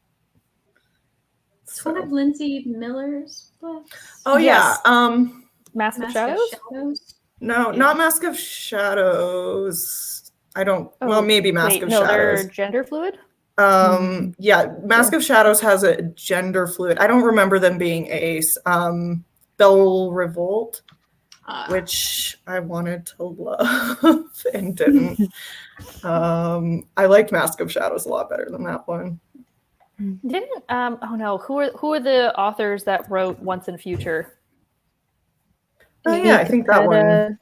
It's one of Lindsay Miller's books. Oh Yes. yeah. Mask of Shadows? No, not Mask of Shadows. I don't. Well, maybe Mask of Shadows. Shadows. They're gender fluid. Yeah, Mask of Shadows has a gender fluid. I don't remember them being ace. Belle Revolt, which I wanted to love and didn't. I liked Mask of Shadows a lot better than that one. Didn't oh no, who are the authors that wrote Once and Future? Yeah, I think that one.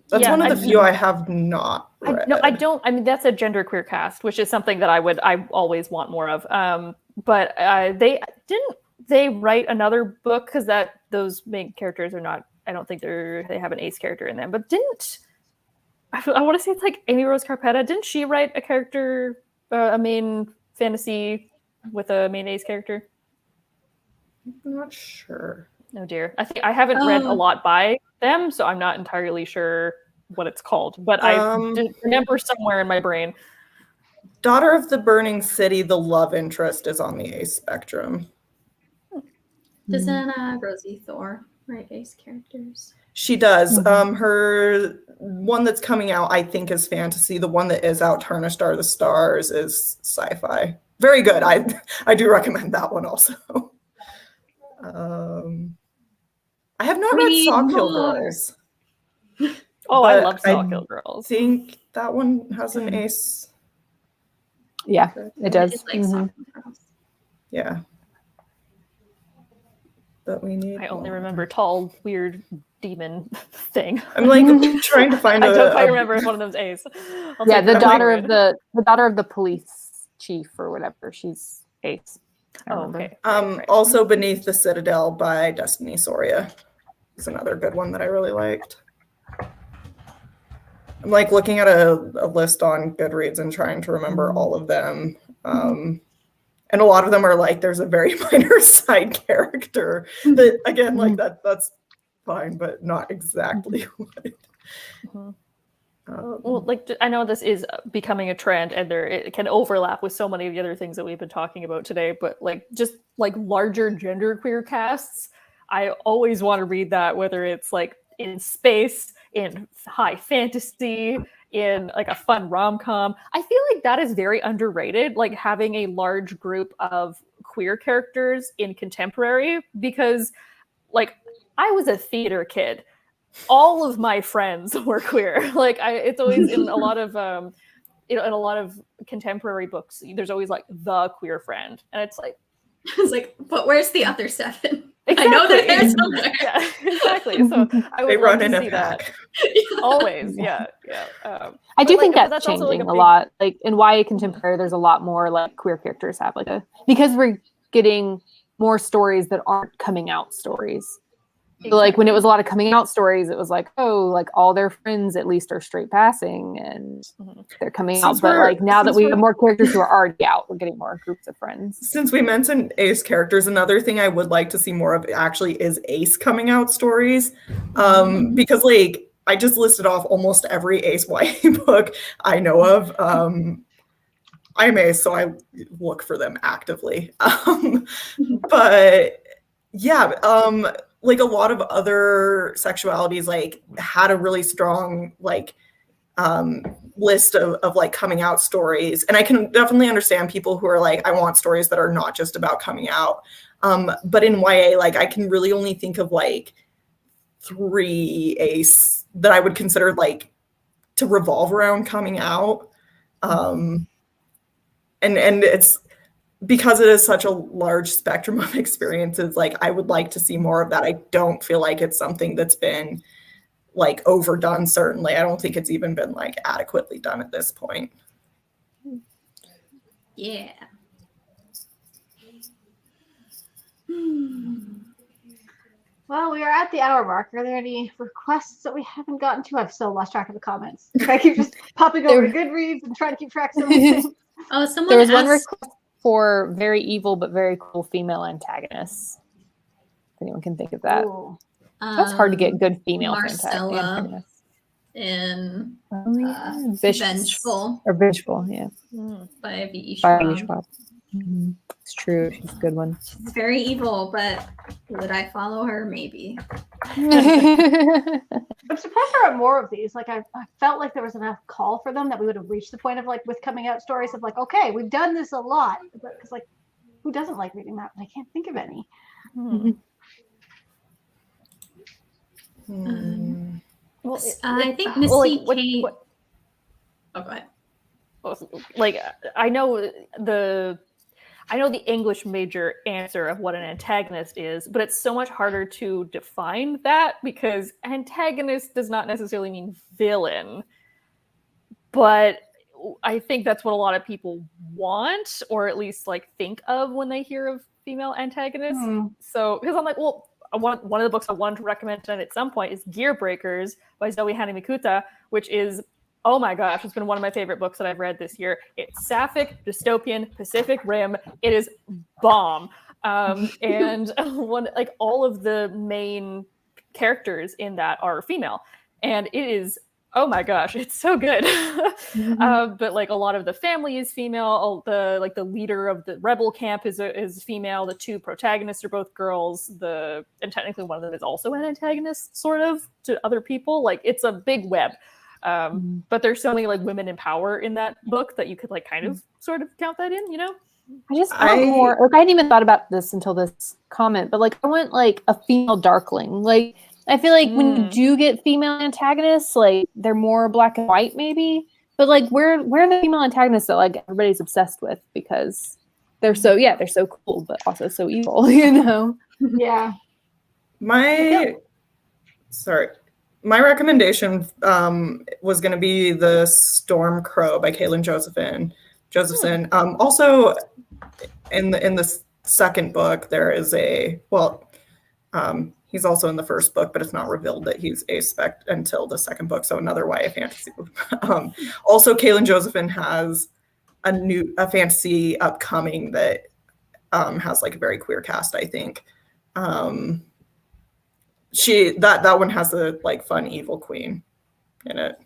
That's one of the few I have not read. No, I don't. I mean, that's a genderqueer cast, which is something that I always want more of. But they write another book because those main characters are not. I don't think they have an ace character in them. But I want to say it's like Amy Rose Carpetta? Didn't she write a character, a main fantasy with a main ace character? I'm not sure. Oh dear. I think I haven't read a lot by them, so I'm not entirely sure what it's called. But I remember somewhere in my brain. Daughter of the Burning City, the love interest is on the ace spectrum. Doesn't Rosie Thor Right, ace characters. She does. Her one that's coming out, I think, is fantasy. The one that is out, Tarnished Are the Stars, is sci-fi. Very good. I do recommend that one also. I have not read Sawkill Girls. Oh, I but love Sawkill Girls. I think that one has an ace. Yeah, it does. It's like Sawkill Girls. Yeah. But we need. I only remember tall, weird demon thing. I'm like trying to find. I don't quite remember if one of them's ace. Yeah, the daughter of the police chief or whatever. She's ace. I remember. Okay. Right. Also, Beneath the Citadel by Destiny Soria is another good one that I really liked. I'm like looking at a list on Goodreads and trying to remember all of them. And a lot of them are like, there's a very minor side character that, again, like that's fine, but not exactly what. Well, like I know this is becoming a trend, and it can overlap with so many of the other things that we've been talking about today. But like just like larger genderqueer casts, I always want to read that, whether it's like in space, in high fantasy, in like a fun rom-com. I feel like that is very underrated, like having a large group of queer characters in contemporary, because like I was a theater kid. All of my friends were queer. Like it's always in a lot of in a lot of contemporary books, there's always like the queer friend. And it's like but where's the other 7? Exactly. I know that there's somewhere. Yeah, exactly. So I would They love run in to a see pack. that. Always, yeah. I do But, think like, that's also, changing like, a lot. Like in YA contemporary, there's a lot more like queer characters have like because we're getting more stories that aren't coming out stories. So, like when it was a lot of coming out stories, it was like, oh, like all their friends at least are straight passing and they're coming out. But like now that we have more characters who are already out, we're getting more groups of friends. Since we mentioned ace characters, another thing I would like to see more of actually is ace coming out stories. Because like I just listed off almost every ace YA book I know of. I'm ace, so I look for them actively. But yeah, like a lot of other sexualities like had a really strong like list of like coming out stories, and I can definitely understand people who are like, I want stories that are not just about coming out. But in YA, like I can really only think of like 3 ace that I would consider like to revolve around coming out. And it's because it is such a large spectrum of experiences, like I would like to see more of that. I don't feel like it's something that's been like overdone. Certainly, I don't think it's even been like adequately done at this point. Yeah. Well, we are at the hour mark. Are there any requests that we haven't gotten to? I've so lost track of the comments. I keep just popping over to Goodreads and trying to keep track of everything. Oh, someone There was one asked, request for very evil but very cool female antagonists. If anyone can think of that. Ooh. That's hard to get good female Marcella antagonists. in Vengeful. Or Vengeful, yeah. by V.E. By Schwab. Schwab. It's true. She's a good one. She's very evil, but would I follow her? Maybe. I'm surprised there are more of these. Like I felt like there was enough call for them that we would have reached the point of like with coming out stories of like, okay, we've done this a lot. Because like, who doesn't like reading that? I can't think of any. Well, I think Missy Kate. Oh, go ahead. Like I know the English major answer of what an antagonist is, but it's so much harder to define that because antagonist does not necessarily mean villain. But I think that's what a lot of people want, or at least like think of when they hear of female antagonists. So because I'm like, well, one of the books I wanted to recommend at some point is Gear Breakers by Zoe Hanamikuta, which is, oh my gosh, it's been one of my favorite books that I've read this year. It's sapphic, dystopian, Pacific Rim. It is bomb. And all of the main characters in that are female. And it is Oh my gosh, it's so good. But like a lot of the family is female. The leader of the rebel camp is female. The two protagonists are both girls. And technically one of them is also an antagonist, sort of, to other people. Like it's a big web. But there's so many like women in power in that book that you could like kind of sort of count that in, you know? I just want more. Like I hadn't even thought about this until this comment, but like I want like a female Darkling. Like I feel like when you do get female antagonists, like they're more black and white, maybe. But like where are the female antagonists that like everybody's obsessed with because they're so cool, but also so evil, you know? Yeah. My recommendation was going to be The Storm Crow by Kaylin Josephson. Also, in the second book, there is he's also in the first book, but it's not revealed that he's a spec until the second book. So another YA fantasy. Also, Kaylin Josephson has a fantasy upcoming that has like a very queer cast, I think. That one has a like fun evil queen in it.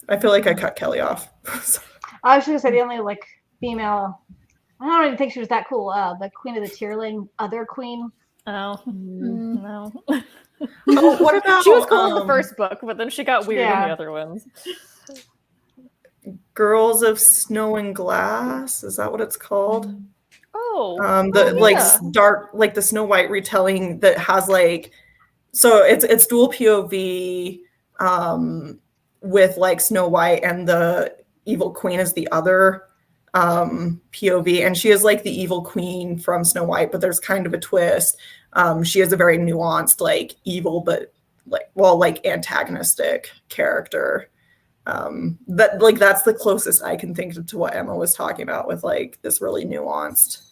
I feel like I cut Kelly off. I was gonna say the only like female. I don't even think she was that cool. The Queen of the Tierling, other queen. Oh no. Oh, what about she was cool in the first book, but then she got weird in the other ones. Girls of Snow and Glass? Is that what it's called? Dark, like the Snow White retelling that has like, so it's dual POV with like Snow White and the evil queen is the other POV, and she is like the evil queen from Snow White, but there's kind of a twist. She is a very nuanced, like evil, but like antagonistic character. That's the closest I can think to what Emma was talking about with like this really nuanced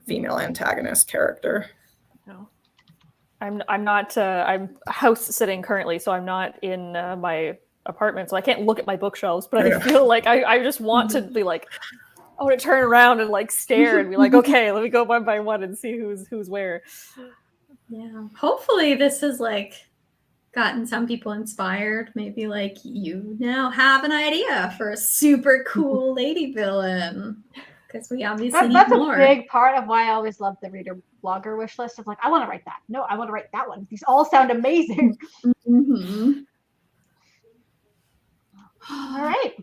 female antagonist character. No, I'm not. I'm house sitting currently, so I'm not in my apartment, so I can't look at my bookshelves. But I feel like I just want to be like, I want to turn around and like stare and be like, okay, let me go one by one and see who's where. Yeah, hopefully this has like gotten some people inspired. Maybe like you now have an idea for a super cool lady villain. Because we obviously that's need more. A big part of why I always love the reader blogger wish list of like, I want to write that. No, I want to write that one. These all sound amazing. All right.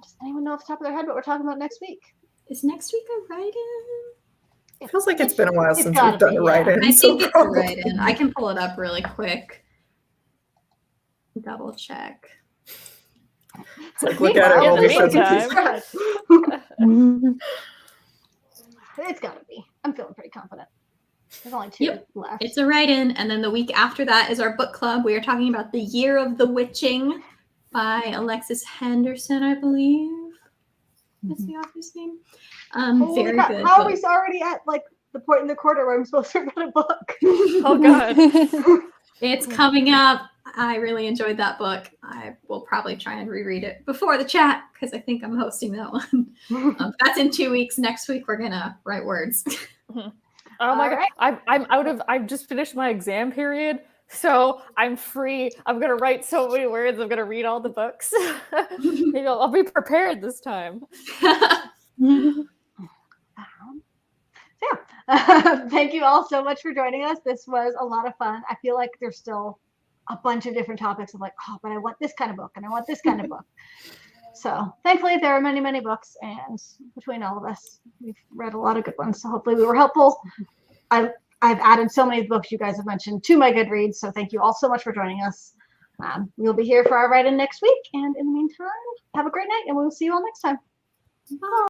Does anyone know off the top of their head what we're talking about next week? Is next week a write-in? It feels like it's been a while since we've done a write-in. I think it's a write-in. I can pull it up really quick. Double check. It's like, look at it while we show It's gotta be. I'm feeling pretty confident. There's only two left. It's a write-in, and then the week after that is our book club. We are talking about The Year of the Witching by Alexis Henderson, I believe. That's the author's name. Very good. How are we already at like the point in the quarter where I'm supposed to read a book? Oh god. It's coming up. I really enjoyed that book. I will probably try and reread it before the chat because I think I'm hosting that one. That's in 2 weeks. Next week we're gonna write words. Oh my god! I've just finished my exam period, so I'm free. I'm gonna write so many words. I'm gonna read all the books. Maybe I'll be prepared this time. Thank you all so much for joining us. This was a lot of fun. I feel like there's still a bunch of different topics of like, oh, but I want this kind of book and I want this kind of book. So thankfully there are many, many books, and between all of us, we've read a lot of good ones. So hopefully we were helpful. I've added so many books you guys have mentioned to my Goodreads. So thank you all so much for joining us. We'll be here for our write-in next week. And in the meantime, have a great night and we'll see you all next time. Bye.